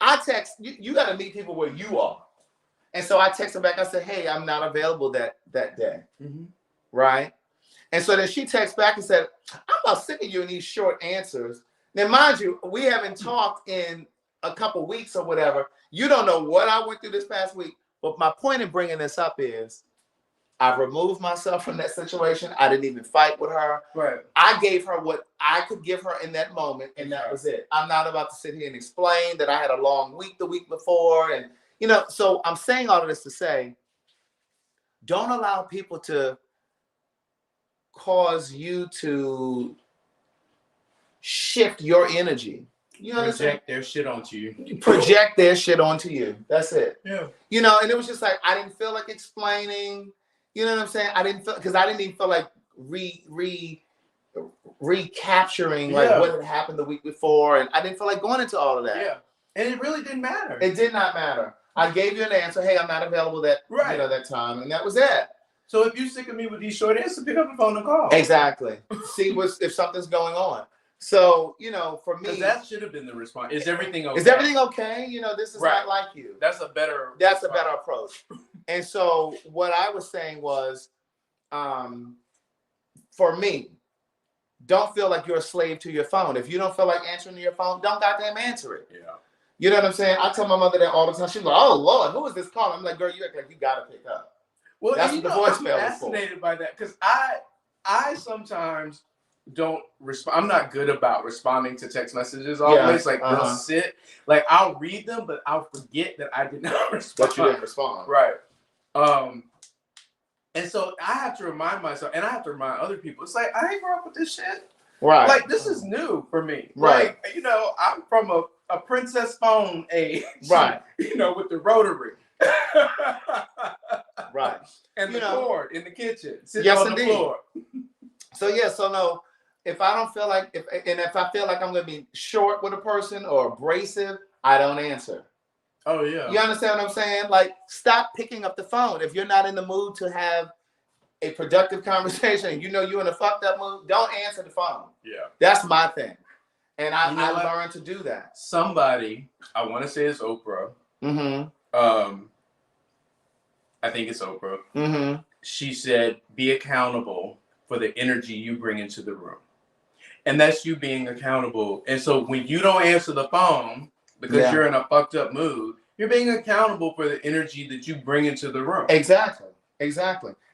I text, you got to meet people where you are. And so I text her back. I said, hey, I'm not available that day. Right? And so then she texts back and said, I'm about sick of you in these short answers. Now, mind you, we haven't talked in a couple weeks or whatever. You don't know what I went through this past week. But my point in bringing this up is I removed myself from that situation. I didn't even fight with her. Right. I gave her what I could give her in that moment, and that was it. I'm not about to sit here and explain that I had a long week the week before. And, so I'm saying all of this to say, don't allow people to cause you to shift your energy. You understand? Project their shit onto you. Project their shit onto you. That's it. Yeah. You know, and it was just like I didn't feel like explaining. You know what I'm saying? I didn't feel because I didn't even feel like recapturing like what had happened the week before, and I didn't feel like going into all of that. Yeah, and it really didn't matter. It did not matter. I gave you an answer. Hey, I'm not available that that time, and that was it. So if you sick of me with these short answers, pick up the phone and call. Exactly. See if something's going on. So, you know, for me, because that should have been the response. Is everything okay? Is everything okay? You know, this is not like you. That's a better approach. And so what I was saying was, for me, don't feel like you're a slave to your phone. If you don't feel like answering your phone, don't goddamn answer it. Yeah. You know what I'm saying? I tell my mother that all the time. She's like, "Oh Lord, who is this calling?" I'm like, "Girl, you act like you gotta pick up." Well, that's what the voicemail is for. I'm fascinated by that because I sometimes don't respond. I'm not good about responding to text messages always. Like they'll sit, like I'll read them, but I'll forget that I did not respond. That you didn't respond. Right. And so I have to remind myself, and I have to remind other people. It's like I ain't grown up with this shit. Right. Like this is new for me. Right. Like, you know, I'm from a princess phone age. Right. You know, with the rotary. Right. And the cord in the kitchen. Sitting on the floor. So no, if I don't feel like if I feel like I'm gonna be short with a person or abrasive, I don't answer. Oh yeah. You understand what I'm saying? Like, stop picking up the phone. If you're not in the mood to have a productive conversation, you know you're in a fucked up mood, don't answer the phone. Yeah. That's my thing. And I learned to do that. Somebody, I want to say it's Oprah. Mm-hmm. I think it's Oprah. Mm-hmm. She said, be accountable for the energy you bring into the room. And that's you being accountable. And so when you don't answer the phone because you're in a fucked up mood, you're being accountable for the energy that you bring into the room. Exactly.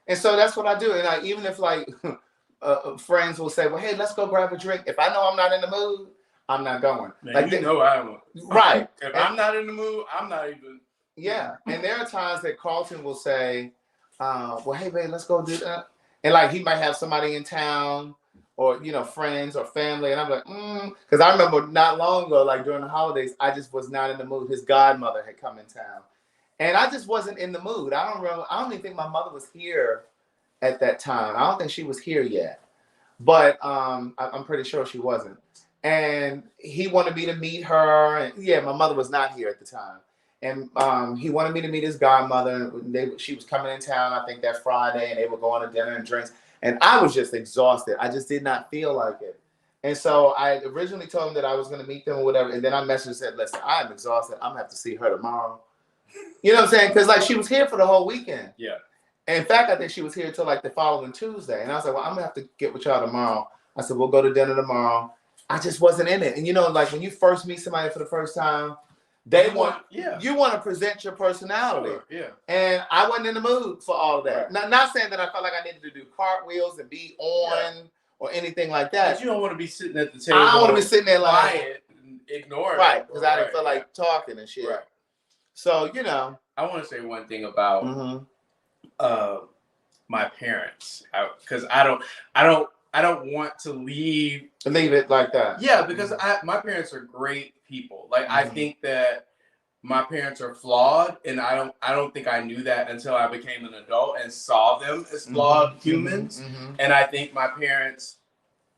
And so that's what I do. And even if like friends will say, well, hey, let's go grab a drink. If I know I'm not in the mood, I'm not going. Man, like you know I am. Right. If I'm not in the mood, I'm not even. Yeah. And there are times that Carlton will say, well, hey, babe, let's go do that. And like he might have somebody in town or, you know, friends or family. And I'm like, because I remember not long ago, like during the holidays, I just was not in the mood. His godmother had come in town. And I just wasn't in the mood. I don't even think my mother was here at that time. I don't think she was here yet. But I'm pretty sure she wasn't. And he wanted me to meet her. And my mother was not here at the time. And he wanted me to meet his godmother. She was coming in town, I think, that Friday, and they were going to dinner and drinks. And I was just exhausted. I just did not feel like it. And so I originally told him that I was going to meet them or whatever. And then I messaged and said, listen, I'm exhausted. I'm going to have to see her tomorrow. You know what I'm saying? Because like she was here for the whole weekend. Yeah. And in fact, I think she was here till like the following Tuesday. And I was like, well, I'm going to have to get with y'all tomorrow. I said, we'll go to dinner tomorrow. I just wasn't in it. And you know, like when you first meet somebody for the first time, you want to present your personality. Sure, yeah. And I wasn't in the mood for all of that. Right. Not saying that I felt like I needed to do cartwheels and be on or anything like that. But you don't want to be sitting at the table. I don't want to be sitting there like quiet and ignoring. Right, because I didn't feel like talking and shit. Right. So, you know. I want to say one thing about my parents. Because I don't want to leave it like that. Yeah, because my parents are great people. Like I think that my parents are flawed, and I don't think I knew that until I became an adult and saw them as flawed humans. And I think my parents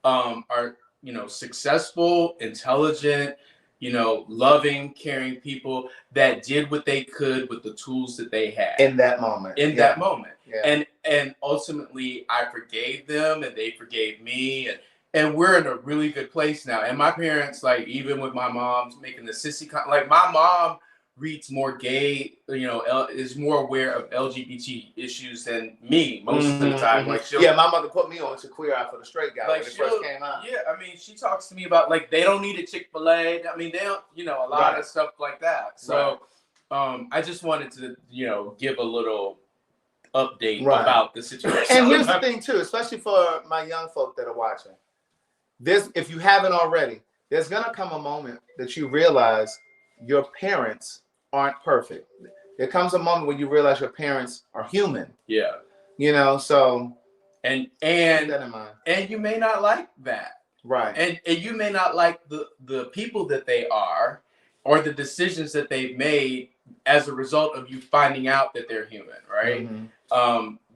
are, you know, successful, intelligent, you know, loving, caring people that did what they could with the tools that they had in that moment. That moment. Yeah. And ultimately I forgave them and they forgave me, and we're in a really good place now. And my parents, like, even with my mom's making the sissy, like my mom reads more gay, you know, is more aware of LGBT issues than me most of the time. Like, my mother put me on to Queer Eye for the Straight Guy like when it first came out. Yeah, I mean, she talks to me about like they don't need a Chick-fil-A. I mean, they don't, you know, a lot of stuff like that. So, I just wanted to, you know, give a little update about the situation. And here's the thing too, especially for my young folk that are watching. If you haven't already, there's gonna come a moment that you realize your parents aren't perfect. There comes a moment when you realize your parents are human. Yeah. You know, so and keep that in mind. And you may not like that. Right. And you may not like the people that they are or the decisions that they've made as a result of you finding out that they're human, right?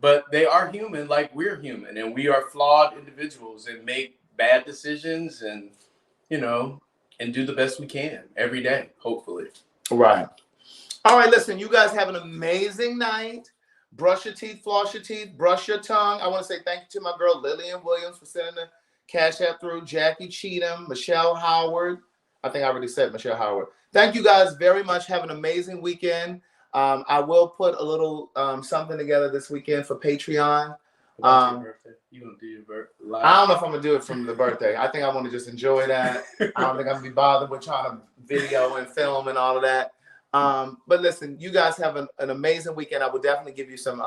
But they are human like we're human, and we are flawed individuals and make bad decisions and, and do the best we can every day, hopefully. Right. All right, listen, you guys have an amazing night. Brush your teeth, floss your teeth, brush your tongue. I want to say thank you to my girl Lillian Williams for sending the Cash App through, Jackie Cheatham, Michelle Howard. I think I already said Michelle Howard. Thank you guys very much. Have an amazing weekend. I will put a little something together this weekend for Patreon. Your birthday? You gonna do your birthday live? I don't know if I'm gonna do it from the birthday. I think I want to just enjoy that. I don't think I'm gonna be bothered with trying to video and film and all of that. But listen, you guys have an amazing weekend. I will definitely give you some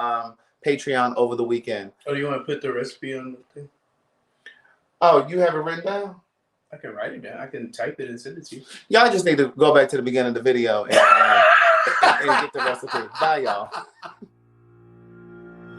Patreon over the weekend. Oh, you want to put the recipe on the thing? Oh, you have it written down? I can write it down. I can type it and send it to you. Y'all just need to go back to the beginning of the video and get the recipe. Bye, y'all.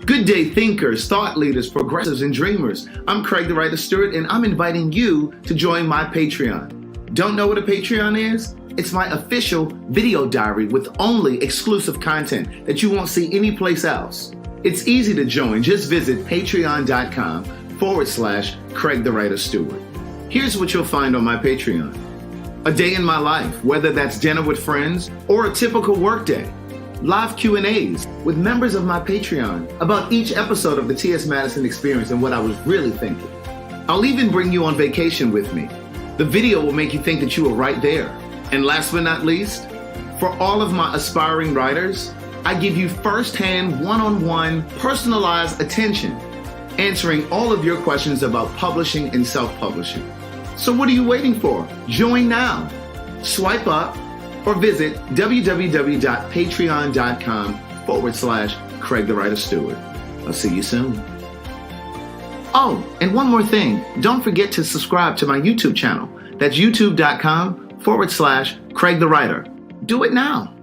Good day, thinkers, thought leaders, progressives, and dreamers. I'm Craig the Writer Stewart, and I'm inviting you to join my Patreon. Don't know what a Patreon is? It's my official video diary with only exclusive content that you won't see anyplace else. It's easy to join. Just visit patreon.com/Craig the Writer Stewart. Here's what you'll find on my Patreon. A day in my life, whether that's dinner with friends or a typical workday. Live Q&As with members of my Patreon about each episode of the T.S. Madison Experience and what I was really thinking. I'll even bring you on vacation with me. The video will make you think that you were right there. And last but not least, for all of my aspiring writers, I give you firsthand, one-on-one, personalized attention, answering all of your questions about publishing and self-publishing. So what are you waiting for? Join now. Swipe up or visit www.patreon.com/Craig the Writer Stewart. I'll see you soon. Oh, and one more thing. Don't forget to subscribe to my YouTube channel. That's youtube.com/Craig the Writer. Do it now.